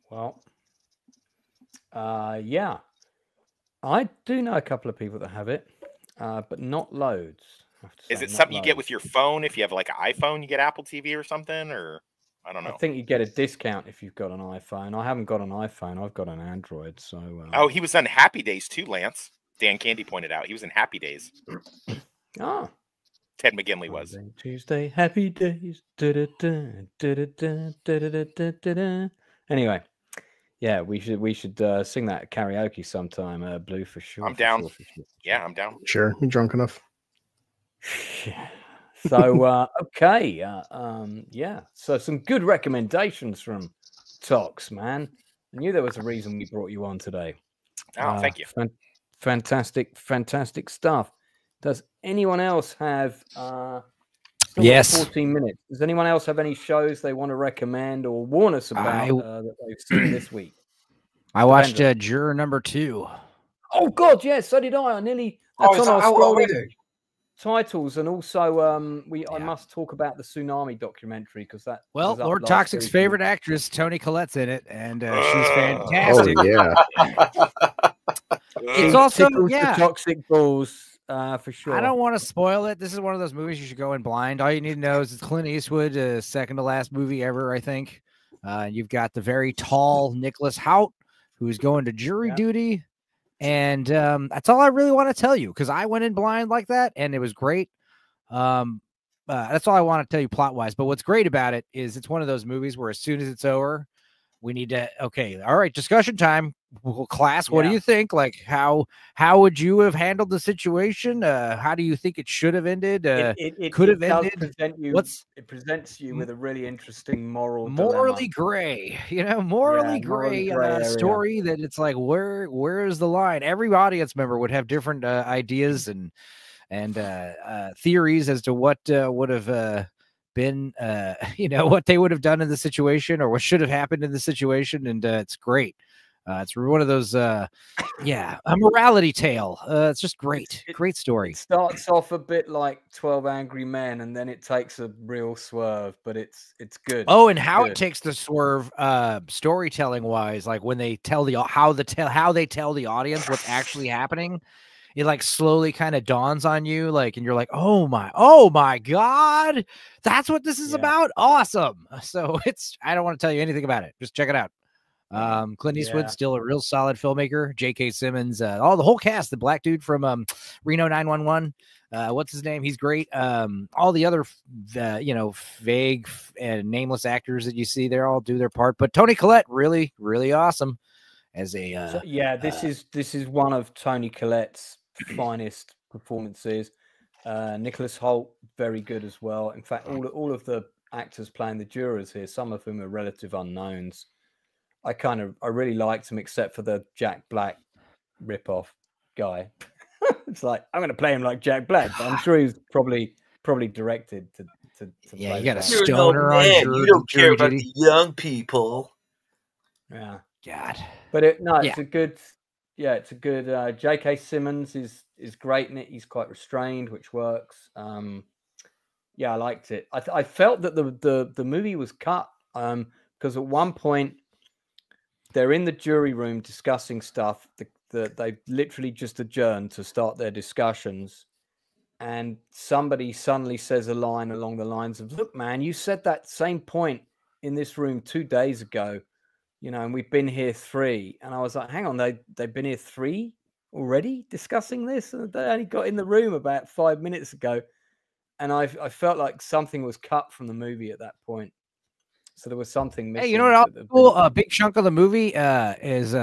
Well, yeah, I do know a couple of people that have it, but not loads.
Is it something you get with your phone? If you have like an iPhone, you get Apple TV or something, or I don't know.
I think you get a discount if you've got an iPhone. I haven't got an iPhone. I've got an Android. So.
Oh, he was on Happy Days too, Lance. Dan Candy pointed out he was in Happy Days.
Oh.
Ted McGinley was.
Monday, Tuesday, Happy Days. Anyway, yeah, we should sing that at karaoke sometime. Blue for sure.
I'm down.
For sure.
Yeah, I'm down.
Sure, you're drunk enough.
So okay, yeah. So some good recommendations from Tox, man. I knew there was a reason we brought you on today.
Oh, thank you.
Fantastic stuff. Does anyone else have? Still got
Yes.
14 minutes. Does anyone else have any shows they want to recommend or warn us about that they've seen this week?
I watched Juror number 2.
Oh God, yes, so did I. That's on our scrolling titles, and also I must talk about the tsunami documentary because that.
Well,
was up
Lord
last
Toxic's
week.
favorite actress, Toni Collette's in it, and she's fantastic.
Oh yeah.
It's also
Tickles the toxic balls for sure.
I don't want to spoil it. This is one of those movies you should go in blind. All you need to know is it's Clint Eastwood, second to last movie ever, I think. You've got the very tall Nicholas Hoult, who's going to jury duty. And that's all I really want to tell you, because I went in blind like that, and it was great. That's all I want to tell you plot-wise. But what's great about it is it's one of those movies where as soon as it's over, we need to, all right, discussion time. Well, class, what do you think? Like, how would you have handled the situation? How do you think it should have ended?
It
could have ended.
It presents you with a really interesting
morally gray, morally gray story that it's like, where is the line? Every audience member would have different ideas and theories as to what would have been, what they would have done in the situation or what should have happened in the situation. And it's great. It's one of those, a morality tale. It's just great. Great story.
It starts off a bit like 12 Angry Men, and then it takes a real swerve, but it's good.
Oh, and how it takes the swerve, storytelling wise, like when they tell how they tell the audience what's actually happening. It like slowly kind of dawns on you, like, and you're like, oh my God, that's what this is about. Awesome. So I don't want to tell you anything about it. Just check it out. Clint Eastwood's still a real solid filmmaker. J.K. Simmons, the whole cast, the black dude from Reno 911. What's his name? He's great. All the other, vague and nameless actors that you see, they all do their part. But Toni Collette, really, really awesome as a.
This is one of Toni Collette's finest performances. Nicholas Hoult, very good as well. In fact, all of the actors playing the jurors here, some of whom are relative unknowns. I really liked him, except for the Jack Black ripoff guy. It's like, I'm going to play him like Jack Black, but I'm sure he's probably directed to
play.
You
got a stoner on
you don't care about the young people.
Yeah,
God.
But it's a good. Yeah, it's a good. J.K. Simmons is great in it. He's quite restrained, which works. I liked it. I felt that the movie was cut because at one point they're in the jury room discussing stuff. They literally just adjourned to start their discussions, and somebody suddenly says a line along the lines of, "Look, man, you said that same point in this room 2 days ago, and we've been here 3." And I was like, "Hang on, they've been here 3 already discussing this, and they only got in the room about 5 minutes ago." And I felt like something was cut from the movie at that point. So there was something missing.
Hey, you know what? Cool. A big chunk of the movie happens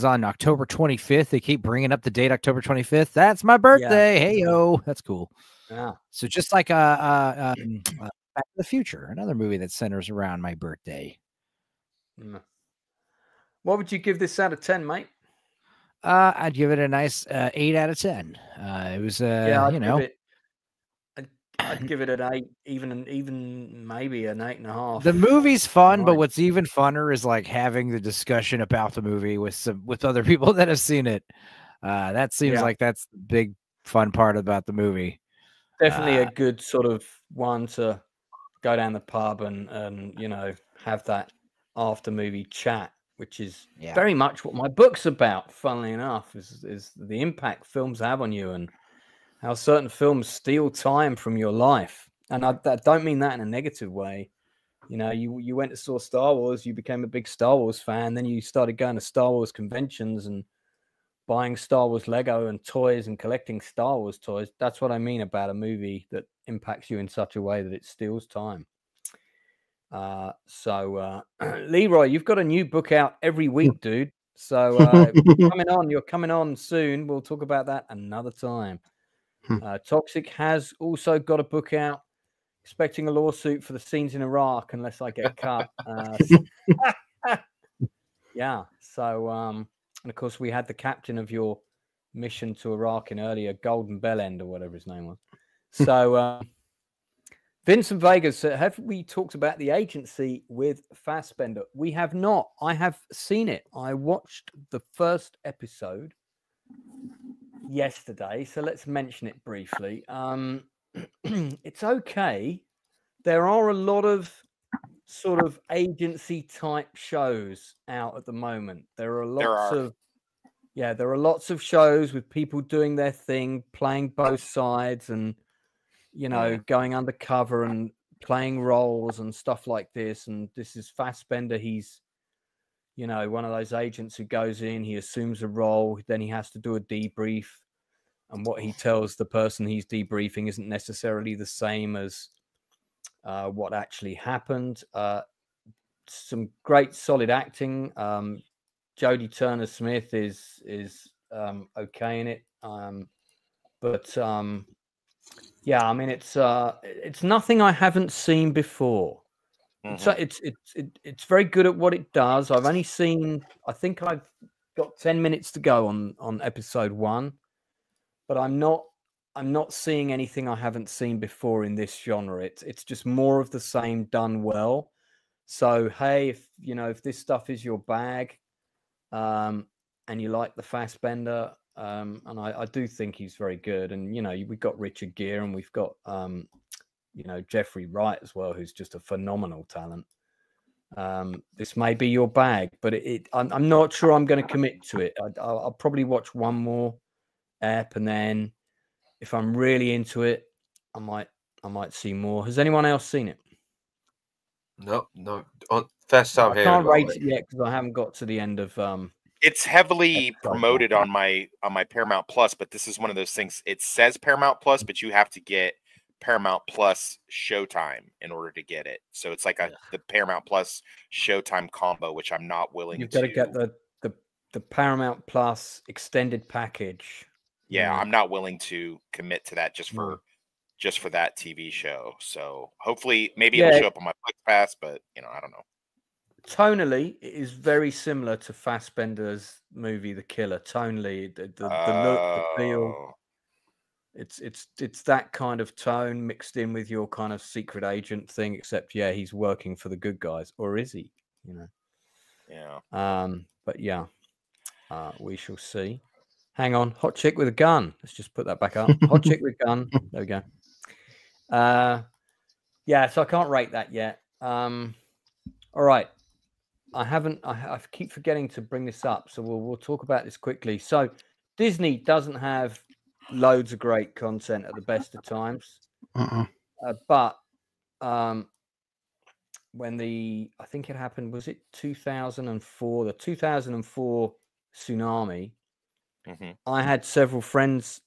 on October 25th. They keep bringing up the date, October 25th. That's my birthday. Hey, yo, that's cool.
Yeah.
So just like Back to the Future, another movie that centers around my birthday.
What would you give this out of 10, mate?
I'd give it a nice 8 out of 10. It was,
I'd give it an 8, even maybe an 8.5.
The movie's fun, but what's even funner is like having the discussion about the movie with other people that have seen it. That seems like that's the big fun part about the movie.
Definitely a good sort of one to go down the pub and have that after movie chat, which is very much what my book's about. Funnily enough, is the impact films have on you and how certain films steal time from your life. And I don't mean that in a negative way. You went to saw Star Wars, you became a big Star Wars fan, then you started going to Star Wars conventions and buying Star Wars Lego and toys and collecting Star Wars toys. That's what I mean about a movie that impacts you in such a way that it steals time. Leroy, you've got a new book out every week, dude. So you're coming on soon. We'll talk about that another time. Toxic has also got a book out, expecting a lawsuit for the scenes in Iraq unless I get cut. Yeah. So, and of course, we had the captain of your mission to Iraq in earlier, Golden Bellend or whatever his name was. So, Vincent Vega said, have we talked about The Agency with Fassbender? We have not. I have seen it. I watched the first episode yesterday, so let's mention it briefly. It's okay. There are a lot of sort of agency type shows out at the moment. There are lots of shows with people doing their thing, playing both sides, and going undercover and playing roles and stuff like this. And this is Fassbender. He's one of those agents who goes in, he assumes a role, then he has to do a debrief, and what he tells the person he's debriefing isn't necessarily the same as what actually happened. Some great solid acting. Jodie Turner-Smith is okay in it, but yeah, I mean it's nothing I haven't seen before. So it's very good at what it does. I've only seen, I think I've got 10 minutes to go on episode 1, but I'm not seeing anything I haven't seen before in this genre. It's just more of the same done well. So hey, if this stuff is your bag, and you like the Fassbender, and I do think he's very good. And we've got Richard Gere, and we've got Jeffrey Wright as well, who's just a phenomenal talent. This may be your bag, but I'm not sure I'm going to commit to it. I'll probably watch one more ep, and then if I'm really into it, I might see more. Has anyone else seen it?
No. First time
I
hearing
can't
about
rate
it.
it yet because I haven't got to the end of.
It's heavily promoted on my Paramount Plus, but this is one of those things. It says Paramount Plus, but you have to get Paramount Plus Showtime in order to get it. So it's like the Paramount Plus Showtime combo, which I'm not willing to.
You've got to get the Paramount Plus extended package.
Yeah, I'm not willing to commit to that just for that TV show. So hopefully, maybe it'll show up on my Flex Pass, but I don't know.
Tonally, it is very similar to Fassbender's movie The Killer. Tonally, the look, the feel. It's that kind of tone mixed in with your kind of secret agent thing, except he's working for the good guys, or is he?
Yeah.
But yeah, we shall see. Hang on, Hot Chick with a Gun. Let's just put that back up. Hot Chick with a Gun. There we go. Yeah, so I can't rate that yet. All right. I keep forgetting to bring this up, so we'll talk about this quickly. So Disney doesn't have loads of great content at the best of times. But when I think it happened, was it 2004? The 2004 tsunami. I had several friends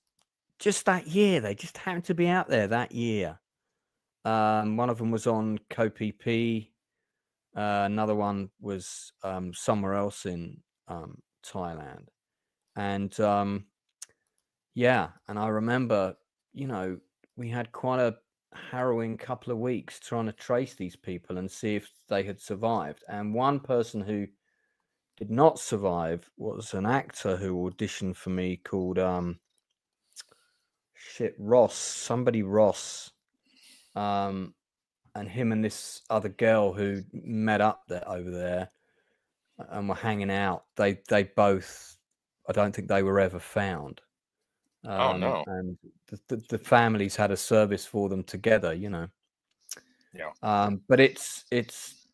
just that year. They just happened to be out there that year. One of them was on CoPP. Another one was somewhere else in Thailand. And and I remember, we had quite a harrowing couple of weeks trying to trace these people and see if they had survived. And one person who did not survive was an actor who auditioned for me called Ross. And him and this other girl who met up over there and were hanging out, they both, I don't think they were ever found.
Oh no!
And the families had a service for them together,
Yeah.
But it's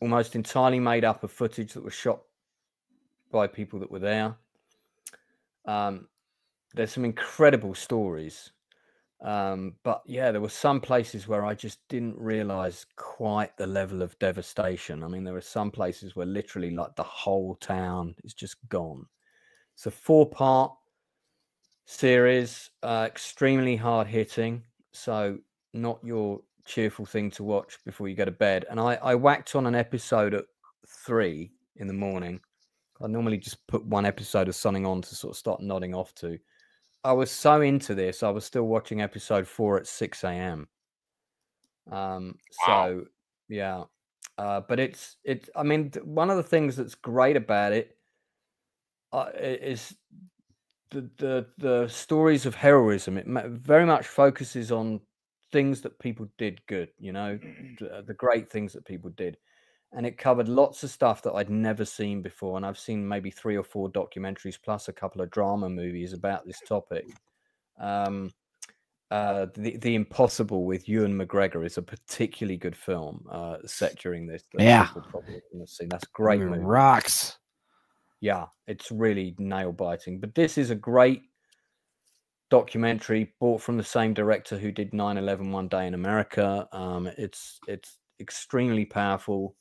almost entirely made up of footage that was shot by people that were there. There's some incredible stories. But there were some places where I just didn't realize quite the level of devastation. I mean, there were some places where literally like the whole town is just gone. It's a 4-part series, extremely hard hitting. So not your cheerful thing to watch before you go to bed. And I whacked on an episode at 3 in the morning. I normally just put one episode of something on to sort of start nodding off to. I was so into this, I was still watching episode 4 at 6 a.m. So yeah, But it's I mean, one of the things that's great about it is the stories of heroism. It very much focuses on things that people did good, you know, the great things that people did. And it covered lots of stuff that I'd never seen before. And I've seen maybe 3 or 4 documentaries plus a couple of drama movies about this topic. The Impossible with Ewan McGregor is a particularly good film set during this.
Yeah.
People probably haven't seen. That's a great movie.
Rocks. Yeah,
it's really nail biting. But this is a great documentary bought from the same director who did 9/11 One Day in America. It's extremely powerful.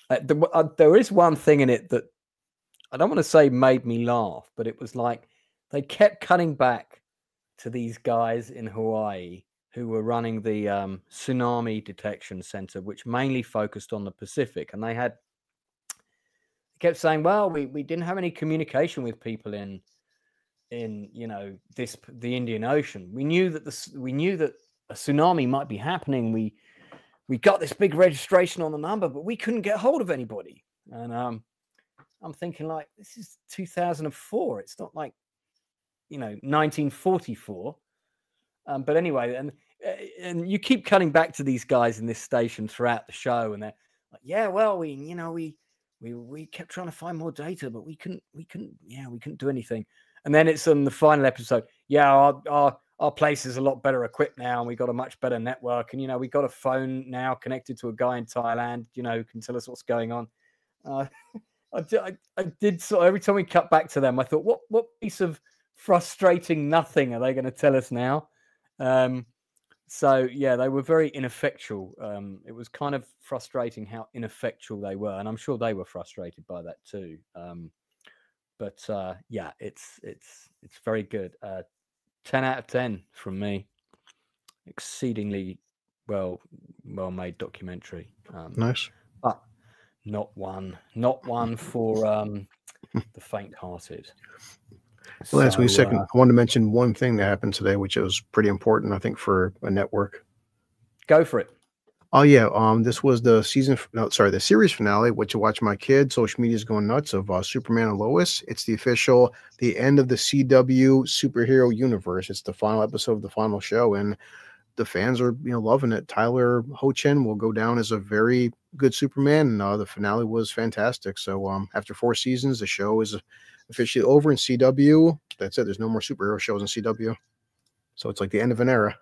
There is one thing in it that I don't want to say made me laugh, but it was like they kept cutting back to these guys in Hawaii who were running the tsunami detection center, which mainly focused on the Pacific. And they kept saying, well, we didn't have any communication with people in you know, the Indian Ocean. We knew that a tsunami might be happening. We got this big registration on the number, but we couldn't get hold of anybody. And I'm thinking, like, this is 2004. It's not like, you know, 1944. But anyway, and you keep cutting back to these guys in this station throughout the show, and they're like, yeah, well, we kept trying to find more data, but we couldn't do anything. And then it's on the final episode. Yeah, our place is a lot better equipped now, and we got a much better network. And, you know, we got a phone now connected to a guy in Thailand, you know, who can tell us what's going on. I did sort of, every time we cut back to them, I thought, what piece of frustrating nothing are they going to tell us now? So yeah, they were very ineffectual. It was kind of frustrating how ineffectual they were, and I'm sure they were frustrated by that too. But yeah, it's very good. 10 out of 10 from me. Exceedingly well made documentary.
Nice,
but not one for the faint-hearted.
Well, that's me second. I wanted to mention one thing that happened today, which was pretty important, I think, for a network.
Go for it.
Oh yeah, this was the the series finale, which I watched my kids. Social media is going nuts of Superman and Lois. It's the end of the CW superhero universe. It's the final episode of the final show, and the fans are loving it. Tyler Hoechlin will go down as a very good Superman, and the finale was fantastic. So after 4 seasons, the show is officially over in CW. That's it. There's no more superhero shows in CW. So it's like the end of an era.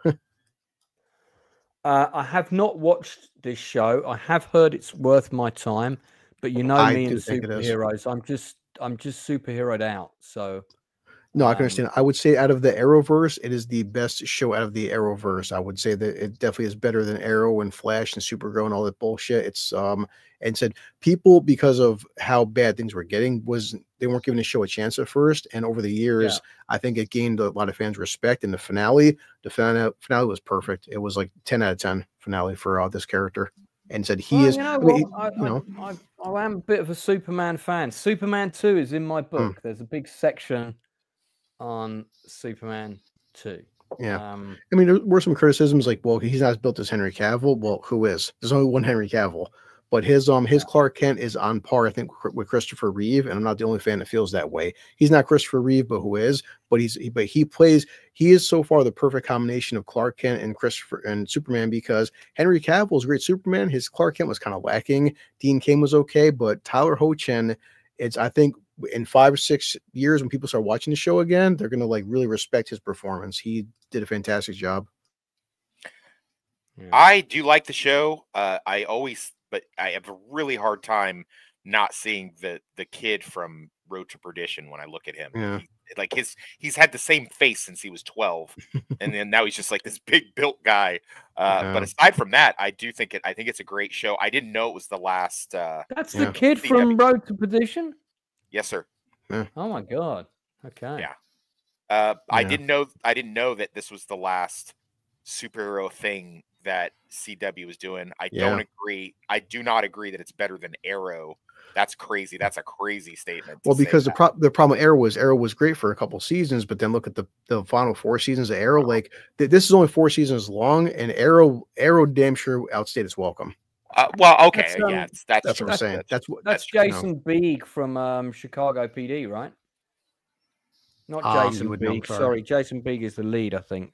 I have not watched this show. I have heard it's worth my time, but me and superheroes, I'm just superheroed out. So
no, I can understand. I would say out of the Arrowverse, it is the best show out of the Arrowverse. I would say that it definitely is better than Arrow and Flash and Supergirl and all that bullshit. It's and said people, because of how bad things were getting, they weren't giving the show a chance at first, and over the years, I think it gained a lot of fans' respect. And the finale was perfect. It was like 10 out of 10 finale for this character. And said he is.
I am a bit of a Superman fan. Superman 2 is in my book. There's a big section on Superman 2.
Yeah. I mean, there were some criticisms like, well, he's not as built as Henry Cavill. Well, who is? There's only one Henry Cavill. But his Clark Kent is on par, I think, with Christopher Reeve, and I'm not the only fan that feels that way. He's not Christopher Reeve, but who is? But he is so far the perfect combination of Clark Kent and Christopher and Superman, because Henry Cavill is a great Superman. His Clark Kent was kind of lacking. Dean Cain was okay, but Tyler Hoechlin, I think in 5 or 6 years when people start watching the show again, they're gonna like really respect his performance. He did a fantastic job.
Yeah. I do like the show. But I have a really hard time not seeing the kid from Road to Perdition when I look at him.
Yeah.
He's had the same face since he was 12, and then now he's just like this big built guy. But aside from that, I think it's a great show. I didn't know it was the last.
That's the kid from Road to Perdition?
Yes, sir.
Yeah.
Oh my God. Okay.
Yeah. I didn't know that this was the last superhero thing that CW is doing. I don't agree. I do not agree that it's better than Arrow. That's crazy. That's a crazy statement.
Well, because the problem with Arrow was great for a couple seasons, but then look at the final 4 seasons of Arrow. Like this is only 4 seasons long, and Arrow damn sure outstayed its welcome.
Well, okay,
That's,
yeah,
That's what
true.
I'm saying. That's
That's
you know,
Jason Beeg from Chicago PD, right? Not
you
Jason
would know,
Beeg.
sorry.
Sorry, Jason Beeg is the lead, I think.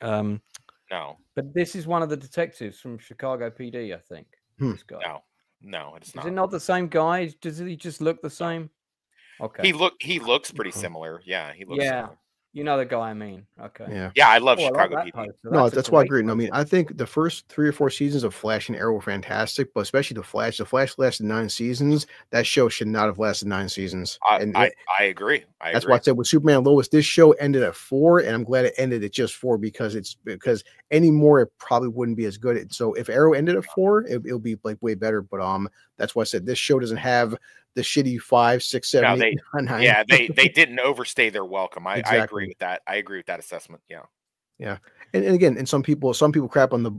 No,
But this is one of the detectives from Chicago PD, I think. This guy.
no, it's
Is
not.
it not the same guy? Does he just look the same? Okay.
He looks pretty similar. Yeah, he looks
Yeah.
similar.
You know the guy I mean. Okay.
Yeah.
Yeah, I love
Oh, I like
Chicago
that
PD.
poster.
No,
a
that's why I
great
agree. No, I mean,
poster.
I think the first 3 or 4 seasons of Flash and Arrow were fantastic, but especially the Flash. The Flash lasted 9 seasons. That show should not have lasted 9 seasons.
I agree.
That's why I said with Superman and Lois, this show ended at 4, and I'm glad it ended at just 4 because any more it probably wouldn't be as good. So if Arrow ended at 4, it'll be like way better. But that's why I said this show doesn't have the shitty 5, 6, 7,
No,
8, 9.
Yeah, they didn't overstay their welcome. I
Exactly.
agree with that. I agree with that assessment. Yeah.
Yeah. And again, and some people crap on the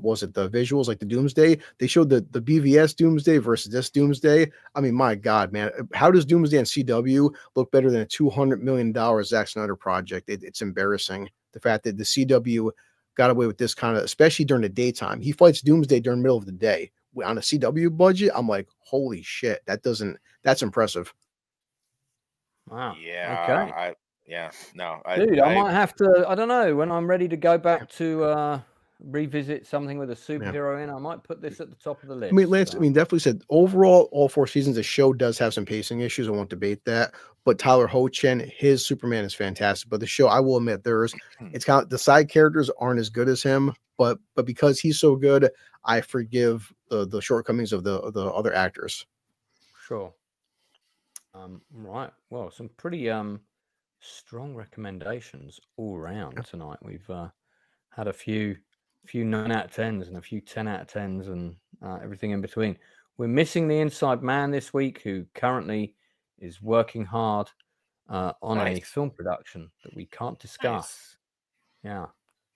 was it the visuals, like the Doomsday? They showed the BVS Doomsday versus this Doomsday. I mean, my God, man, how does Doomsday and CW look better than a $200 million Zack Snyder project? It's embarrassing. The fact that the CW got away with this kind of, especially during the daytime. He fights Doomsday during the middle of the day on a CW budget. I'm like, holy shit, that's impressive.
Wow.
Yeah.
Okay.
Dude,
I might have to. I don't know, when I'm ready to go back to revisit something with a superhero in, I might put this at the top of the list.
I mean, Lance, definitely said overall, all 4 seasons, the show does have some pacing issues. I won't debate that. But Tyler Hoechlin, his Superman is fantastic. But the show, I will admit, it's kind of the side characters aren't as good as him. But because he's so good, I forgive the shortcomings of the other actors.
Sure. Right. Well, some pretty strong recommendations all around tonight. We've had a few 9 out of 10s and a few 10 out of 10s and everything in between. We're missing the inside man this week, who currently is working hard on a film production that we can't discuss. Yeah.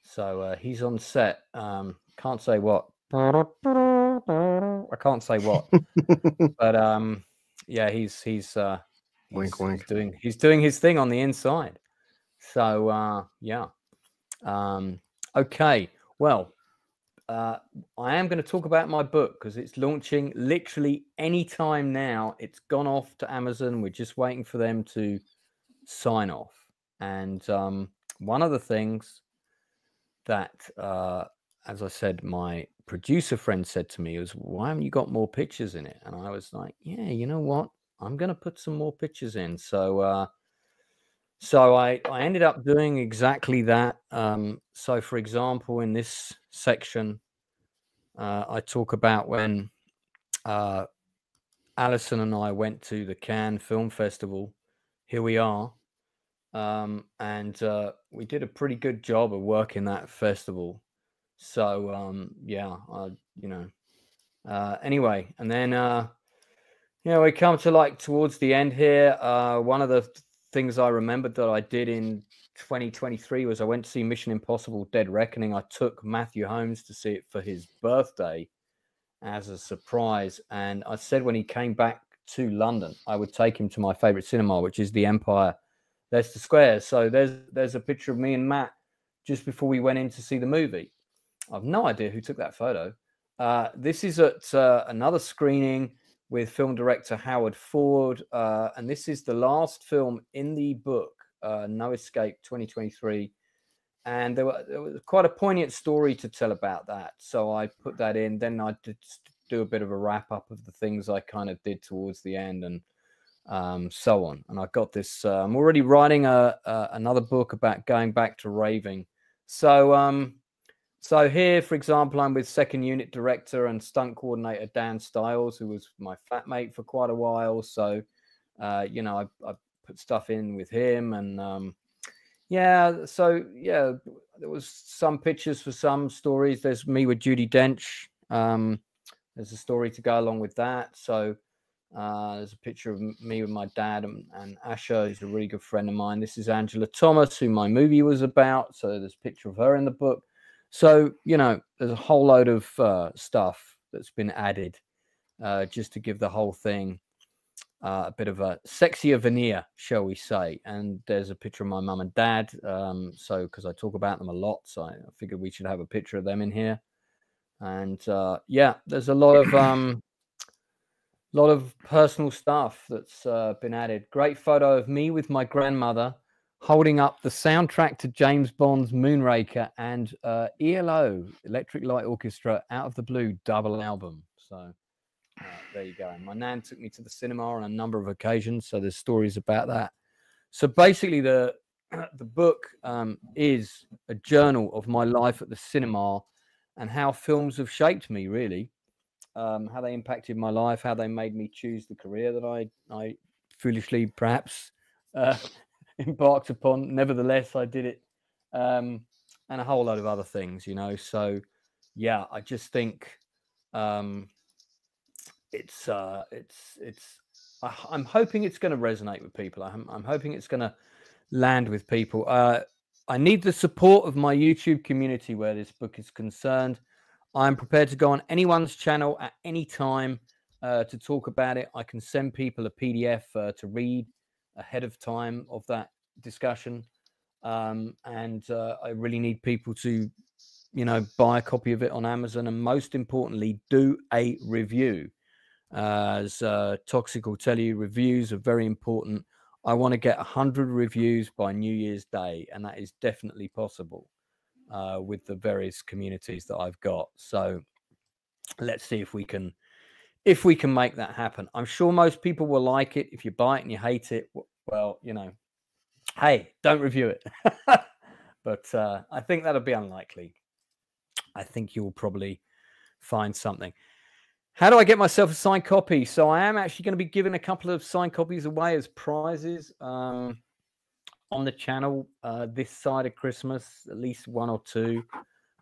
So he's on set. Can't say what. I can't say what. But yeah, he's
wink, wink.
He's doing his thing on the inside. So yeah. Okay. Well, I am going to talk about my book because it's launching literally any time now. It's gone off to Amazon. We're just waiting for them to sign off. And one of the things that, as I said, my producer friend said to me was, why haven't you got more pictures in it? And I was like, yeah, you know what? I'm going to put some more pictures in. So I ended up doing exactly that. So, for example, in this section, I talk about when Alison and I went to the Cannes Film Festival. Here we are. And we did a pretty good job of working that festival. So, yeah, anyway, and then, we come to like towards the end here. One of the things I remembered that I did in 2023 was I went to see Mission Impossible Dead Reckoning. I took Matthew Holmes to see it for his birthday as a surprise. And I said when he came back to London, I would take him to my favorite cinema, which is the Empire Leicester Square. So there's a picture of me and Matt just before we went in to see the movie. I've no idea who took that photo. This is at another screening with film director Howard Ford. And this is the last film in the book, No Escape 2023. And there was quite a poignant story to tell about that. So I put that in. Then I did do a bit of a wrap up of the things I kind of did towards the end and so on. And I got this. I'm already writing another book about going back to raving. So here, for example, I'm with second unit director and stunt coordinator Dan Stiles, who was my flatmate for quite a while. So, I put stuff in with him and there was some pictures for some stories. There's me with Judi Dench. There's a story to go along with that. So there's a picture of me with my dad and Asha, who's a really good friend of mine. This is Angela Thomas, who my movie was about. So there's a picture of her in the book. So, there's a whole load of stuff that's been added just to give the whole thing a bit of a sexier veneer, shall we say. And there's a picture of my mum and dad. Because I talk about them a lot. So I figured we should have a picture of them in here. And yeah, there's a lot of personal stuff that's been added. Great photo of me with my grandmother holding up the soundtrack to James Bond's Moonraker and ELO, Electric Light Orchestra, Out of the Blue double album. So there you go. And my nan took me to the cinema on a number of occasions, so there's stories about that. So basically, the book is a journal of my life at the cinema and how films have shaped me, really. How they impacted my life, how they made me choose the career that I foolishly perhaps embarked upon. Nevertheless, I did it, and a whole load of other things, you know. So, yeah, I just think I'm hoping it's going to resonate with people. I'm hoping it's going to land with people. I need the support of my YouTube community where this book is concerned. I'm prepared to go on anyone's channel at any time to talk about it. I can send people a PDF to read ahead of time of that discussion. And I really need people to, you know, buy a copy of it on Amazon. And most importantly, do a review. As Toxic will tell you, reviews are very important. I want to get 100 reviews by New Year's Day, and that is definitely possible. With the various communities that I've got. So let's see if we can make that happen. I'm sure most people will like it. If you buy it and you hate it, well, you know, hey, don't review it. But I think that'll be unlikely. I think you'll probably find something. How do I get myself a signed copy? So I am actually going to be giving a couple of signed copies away as prizes. On the channel this side of Christmas, at least one or two.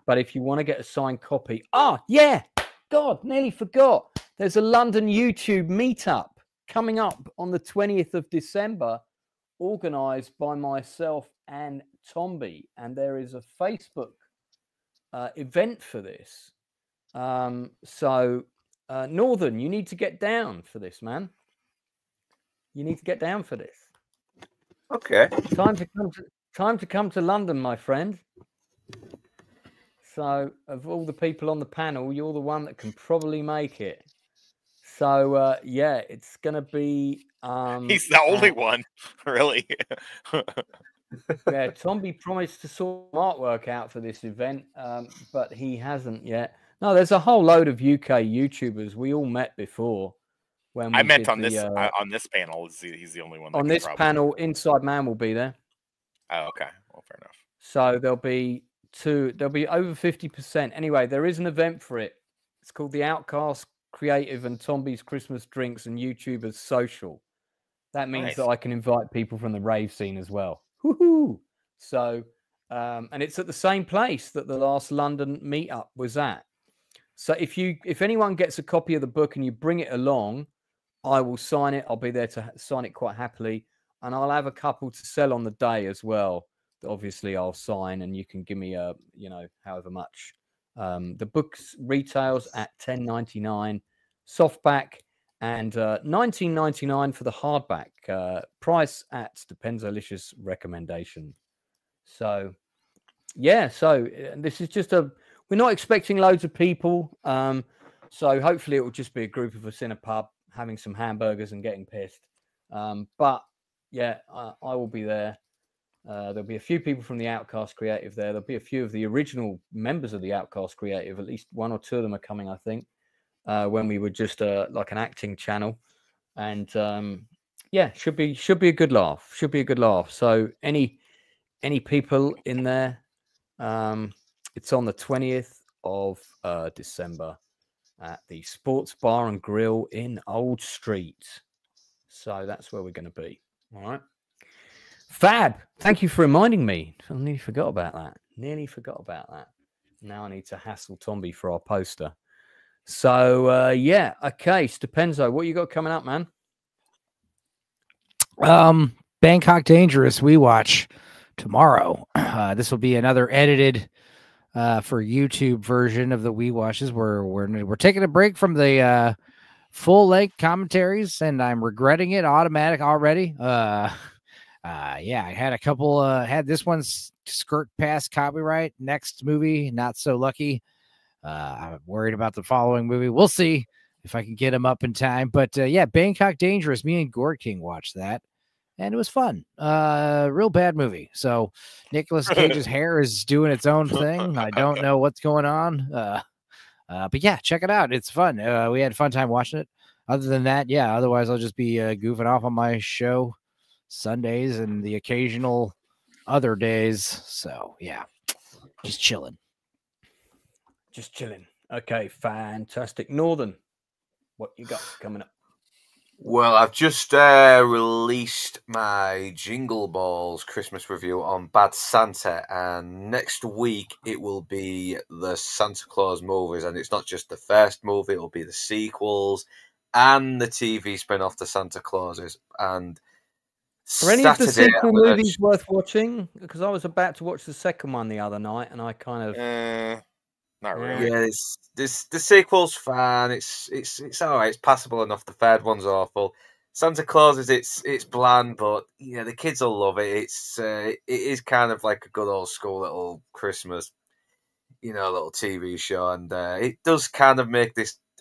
But if you want to get a signed copy, yeah, God, nearly forgot. There's a London YouTube meetup coming up on the 20th of December, organized by myself and Tomby, and there is a Facebook event for this. So Northern, you need to get down for this, man. You need to get down for this.
Okay.
Time to come to London, my friend. So, of all the people on the panel, you're the one that can probably make it. So, yeah, it's gonna be.
He's the only one, really.
Yeah, Tomby promised to sort artwork out for this event, but he hasn't yet. No, there's a whole load of UK YouTubers we all met before. When
I meant on this panel, he's the only one.
On this panel, Inside Man will be there.
Oh, okay. Well, fair enough.
So there'll be over 50%. Anyway, there is an event for it. It's called the Outcast Creative and Tomby's Christmas Drinks and YouTubers Social. That means that I can invite people from the rave scene as well. Woohoo! So, and it's at the same place that the last London meetup was at. So if anyone gets a copy of the book and you bring it along, I will sign it. I'll be there to sign it quite happily. And I'll have a couple to sell on the day as well. Obviously, I'll sign and you can give me however much. The book's retails at $10.99 softback and $19.99 for the hardback. Price at Stupenzolicious recommendation. So, yeah. So this is just we're not expecting loads of people. So hopefully it will just be a group of us in a pub having some hamburgers and getting pissed. But yeah, I will be there. There'll be a few people from the Outcast Creative there. There'll be a few of the original members of the Outcast Creative. At least one or two of them are coming, I think, when we were just like an acting channel. And yeah, should be a good laugh. Should be a good laugh. So any people in there, it's on the 20th of December at the Sports Bar and Grill in Old Street. So that's where we're going to be. All right. Fab. Thank you for reminding me. I nearly forgot about that. Now I need to hassle Tomby for our poster. So, yeah. Okay. Stupenzo, what you got coming up, man?
Bangkok Dangerous we watch tomorrow. This will be another edited for YouTube version of the We Watches. We're taking a break from the full length commentaries, and I'm regretting it already. Yeah, I had a couple. Had this one skirt past copyright. Next movie, not so lucky. I'm worried about the following movie. We'll see if I can get him up in time. But yeah, Bangkok Dangerous. Me and Gort King watched that, and it was fun. Real bad movie. So Nicolas Cage's hair is doing its own thing. I don't know what's going on. But yeah, check it out. It's fun. We had a fun time watching it. Other than that, yeah, otherwise I'll just be goofing off on my show Sundays and the occasional other days. So yeah, just chilling.
Just chilling. Okay, fantastic. Northern, what you got coming up?
Well, I've just released my Jingle Balls Christmas review on Bad Santa, and next week it will be the Santa Claus movies, and it's not just the first movie, it will be the sequels and the TV spin-off to Santa Clauses. And
are any of the sequel movies worth watching? Because I was about to watch the second one the other night, and I kind of...
Not really.
Yeah, the sequel's fine. It's all right. It's passable enough. The third one's awful. Santa Claus it's bland, but yeah, the kids will love it. It is kind of like a good old school little Christmas, little TV show, and it does kind of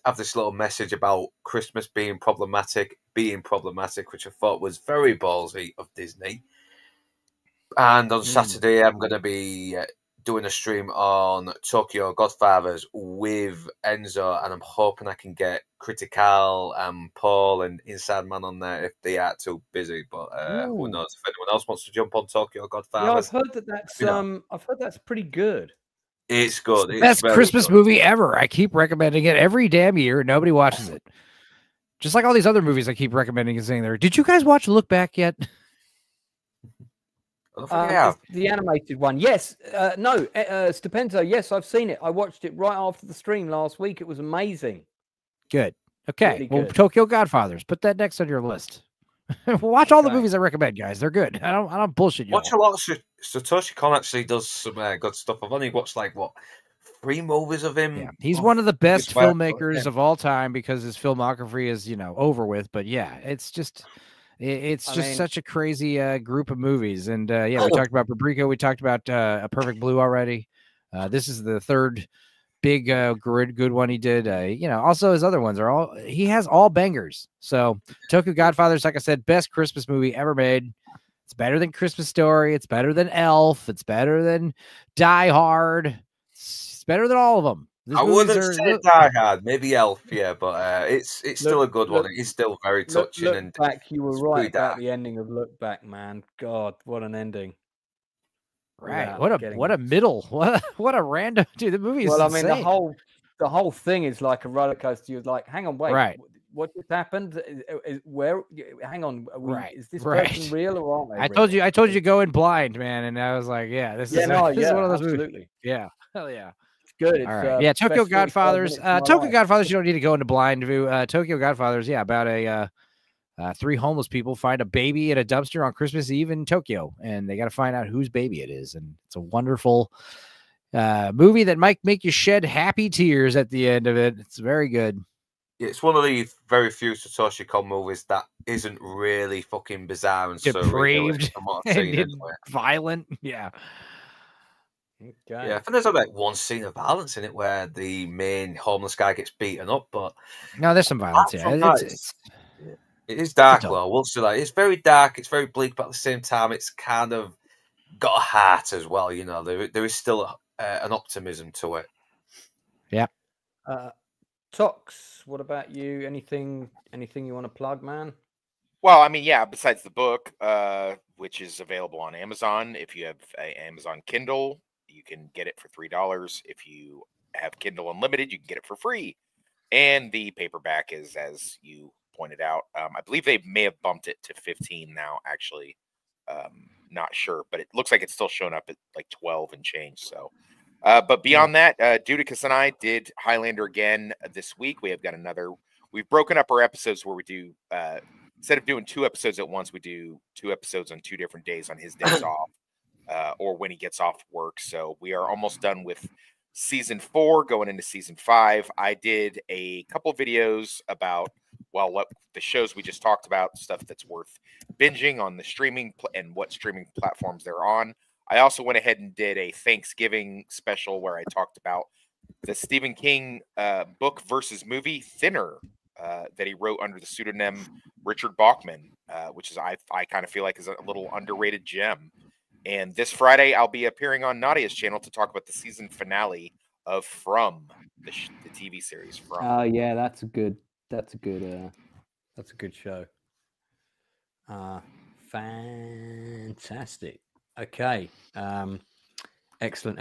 have this little message about Christmas being problematic, which I thought was very ballsy of Disney. And on Saturday, I'm going to be doing a stream on Tokyo Godfathers with Enzo, and I'm hoping I can get Critical and Paul and Inside Man on there if they are too busy. But who knows? If anyone else wants to jump on Tokyo Godfathers,
yeah, I've heard that's pretty good.
It's good.
It's the best Christmas movie ever. I keep recommending it every damn year. Nobody watches it. Just like all these other movies I keep recommending and saying there. Did you guys watch Look Back yet?
The animated one, yes. No, Stupenzolicious, yes, I've seen it. I watched it right after the stream last week. It was amazing.
Good. Okay.
Really
well,
good.
Tokyo Godfathers. Put that next on your list. Watch all the movies I recommend, guys. They're good. I don't bullshit you.
Watch a lot of Satoshi Kon actually does some good stuff. I've only watched 3 movies of him.
Yeah, he's one of the best filmmakers of all time because his filmography is over with. But yeah, it's just. It's such a crazy group of movies. And yeah, we talked about Paprika. We talked about A Perfect Blue already. This is the third big good one he did. Also his other ones he has all bangers. So Tokyo Godfathers, like I said, best Christmas movie ever made. It's better than Christmas Story. It's better than Elf. It's better than Die Hard. It's better than all of them.
I wouldn't say Die Hard, maybe Elf, yeah, but it's still a good one. It's still very touching.
Look Back, you were right about the ending of Look Back, man. God, what an ending!
Right, what a middle, what a random dude. The movie is insane.
I mean, the whole thing is like a roller coaster. You're like, hang on, wait,
right?
What just happened? Where? Hang on, is this
right.
person real or aren't they?
I told you to go in blind, man, and I was like, yeah, this is one of those movies. Yeah, hell yeah.
Good.
All right. Yeah, Tokyo Godfathers. Godfathers, you don't need to go into blind view. Tokyo Godfathers, yeah, about 3 homeless people find a baby in a dumpster on Christmas Eve in Tokyo, and they got to find out whose baby it is. And it's a wonderful movie that might make you shed happy tears at the end of it. It's very good.
It's one of the very few Satoshi Kon movies that isn't really fucking bizarre and
depraved and violent. Yeah.
Okay.
Yeah, I think there's one scene of violence in it where the main homeless guy gets beaten up, but
no, there's some violence. Yeah,
it is dark though. We'll see that it's very dark, it's very bleak, but at the same time, it's kind of got a heart as well. There is still an optimism to it.
Yeah.
Tox, what about you? Anything you want to plug, man?
Well, I mean, yeah. Besides the book, which is available on Amazon, if you have an Amazon Kindle. You can get it for $3. If you have Kindle Unlimited, you can get it for free. And the paperback is, as you pointed out, I believe they may have bumped it to 15 now, actually. Not sure, but it looks like it's still showing up at 12 and change. So, but beyond that, Dudicus and I did Highlander again this week. We've broken up our episodes where we do, instead of doing 2 episodes at once, we do 2 episodes on 2 different days on his days off. Or when he gets off work. So we are almost done with season 4, going into season 5. I did a couple videos about, what the shows we just talked about, stuff that's worth binging on the streaming and what streaming platforms they're on. I also went ahead and did a Thanksgiving special where I talked about the Stephen King book versus movie Thinner that he wrote under the pseudonym Richard Bachman, which is I kind of feel like is a little underrated gem. And this Friday, I'll be appearing on Nadia's channel to talk about the season finale of From, the TV series From.
Oh yeah, that's a good show. Fantastic. Okay. Excellent.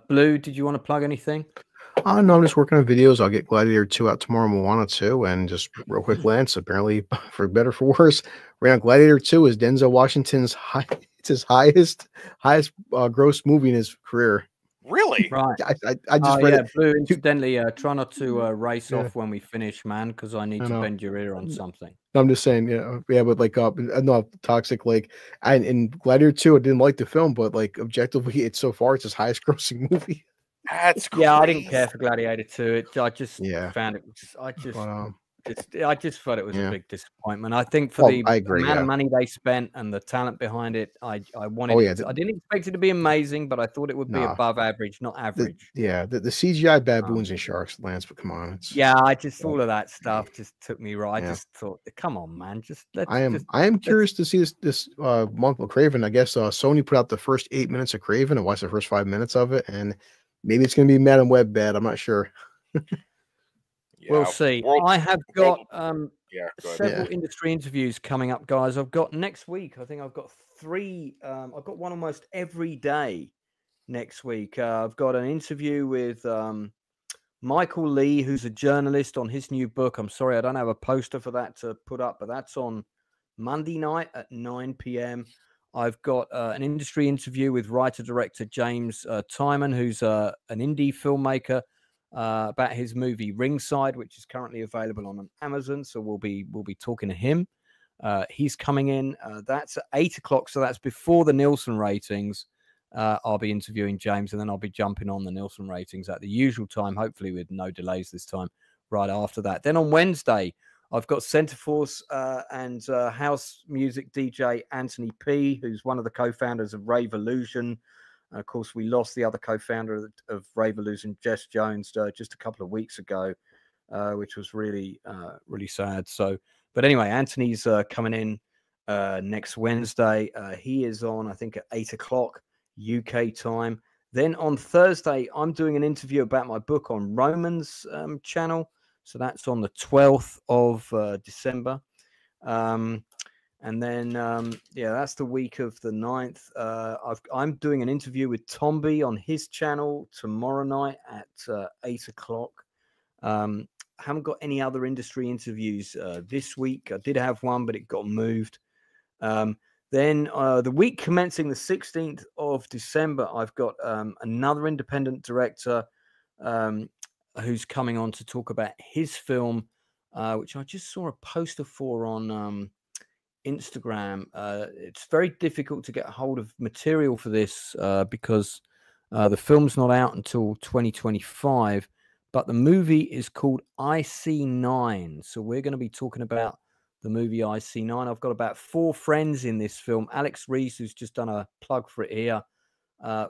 Blue, did you want to plug anything?
No, I'm just working on videos. I'll get Gladiator 2 out tomorrow, Moana 2, and just real quick, Lance, apparently, for better for worse, right now, Gladiator 2 is Denzel Washington's highest gross movie in his career.
Really?
Right.
I just read it.
Blue, incidentally, try not to race off when we finish, man, because I need to bend your ear on something.
I'm just saying, but like, no, toxic. Like, in Gladiator 2, I didn't like the film, but like objectively, it's so far, it's his highest grossing movie.
That's crazy.
Yeah, I didn't care for Gladiator 2. I just found it. I just thought it was a big disappointment. I think for the amount of money they spent and the talent behind it, I wanted. I didn't expect it to be amazing, but I thought it would be above average, not average.
The CGI baboons and sharks, Lance. But come on,
I just all of that stuff just took me right. I just thought, come on, man,
I am curious to see this month of Craven. I guess Sony put out the first 8 minutes of Craven and watched the first 5 minutes of it, and maybe it's going to be Madam Web bad. I'm not sure.
We'll see. I have got several industry interviews coming up, guys. I've got next week. I think I've got 3. I've got one almost every day next week. I've got an interview with Michael Lee, who's a journalist, on his new book. I'm sorry, I don't have a poster for that to put up, but that's on Monday night at 9 p.m. I've got an industry interview with writer-director James Timon, who's an indie filmmaker, about his movie Ringside, which is currently available on Amazon. So we'll be talking to him. He's coming in. That's at 8 o'clock. So that's before the Nielsen ratings. I'll be interviewing James, and then I'll be jumping on the Nielsen ratings at the usual time, hopefully with no delays this time, right after that. Then on Wednesday, I've got Centerforce and house music DJ Anthony P., who's one of the co-founders of Rave Illusion. And of course, we lost the other co-founder of Rave Illusion, Jess Jones, just a couple of weeks ago, which was really sad. So, but anyway, Anthony's coming in next Wednesday. He is on, I think, at 8 o'clock UK time. Then on Thursday, I'm doing an interview about my book on Roman's channel. So that's on the 12th of December. And then, that's the week of the 9th. I'm doing an interview with Tomby on his channel tomorrow night at 8 o'clock. Haven't got any other industry interviews this week. I did have one, but it got moved. Then the week commencing the 16th of December, I've got another independent director who's coming on to talk about his film, which I just saw a poster for on Instagram. It's very difficult to get a hold of material for this because the film's not out until 2025, but the movie is called IC9. So we're going to be talking about the movie IC9. I've got about 4 friends in this film. Alex Reese, who's just done a plug for it here,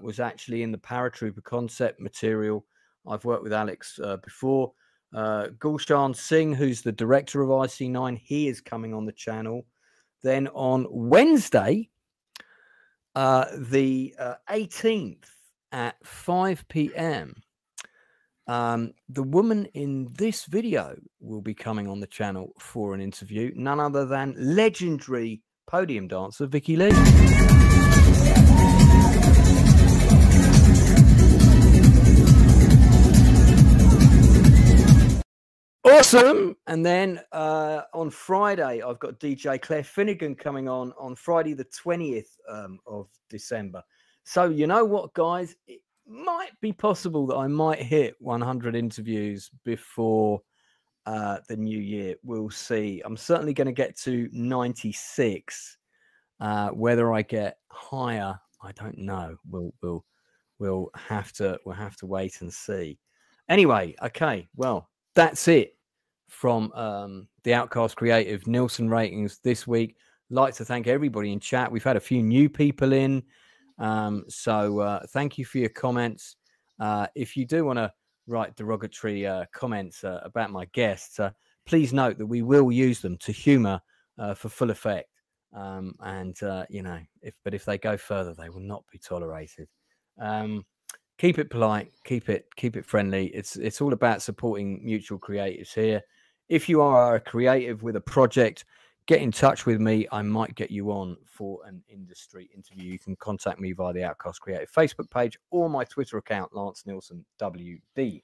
was actually in the Paratrooper concept material. I've worked with Alex before. Gulshan Singh, who's the director of IC9, he is coming on the channel. Then on Wednesday, the 18th at 5 p.m., the woman in this video will be coming on the channel for an interview. None other than legendary podium dancer Vicky Lee. Awesome. And then on Friday, I've got DJ Claire Finnegan coming on Friday, the 20th of December. So you know what, guys? It might be possible that I might hit 100 interviews before the new year. We'll see. I'm certainly going to get to 96. Whether I get higher, I don't know. We'll have to wait and see. Anyway, okay. Well, that's it from the Outcast Creative Nielsen ratings this week. Like to thank everybody in chat. We've had a few new people in, so thank you for your comments. If you do want to write derogatory comments about my guests, please note that we will use them to humour for full effect. You know, if they go further, they will not be tolerated. Keep it polite, keep it friendly. It's all about supporting mutual creatives here. If you are a creative with a project, get in touch with me. I might get you on for an industry interview. You can contact me via the Outcast Creative Facebook page or my Twitter account, Lance Nielsen WD.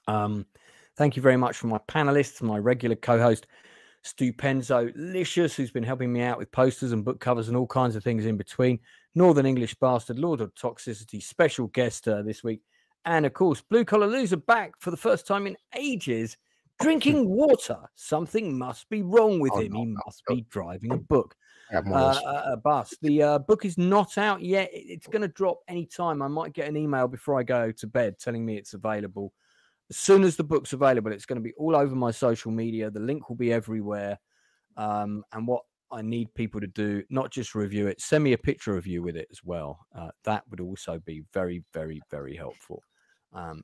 Thank you very much for my panelists, my regular co-host, Stupenzolicious, who's been helping me out with posters and book covers and all kinds of things in between. Northern English Bastard, Lord of Toxicity, special guest this week. And, of course, Blue Collar Loser back for the first time in ages, drinking water. Something must be wrong with him. He must be driving a bus. The book is not out yet. It's going to drop any time. I might get an email before I go to bed telling me it's available. As soon as the book's available, it's going to be all over my social media. The link will be everywhere. And what I need people to do, not just review it, send me a picture review with it as well. That would also be very, very, very helpful.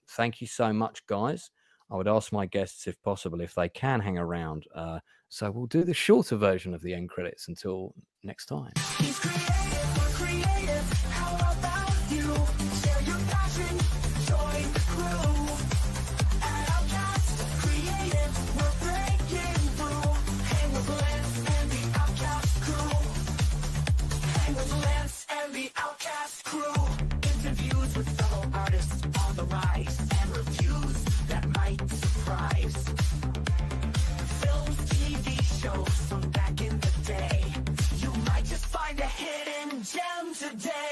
Thank you so much, guys. I would ask my guests, if possible, if they can hang around. So we'll do the shorter version of the end credits until next time.
He's creative, how about you? Share your passion, join the crew. At Outcast Creative, we're breaking through. Hang with Lance and the Outcast crew. Hang with Lance and the Outcast crew. Interviews with fellow artists on the rise and reviews that might surprise. Films, TV shows from back in the day. You might just find a hidden gem today.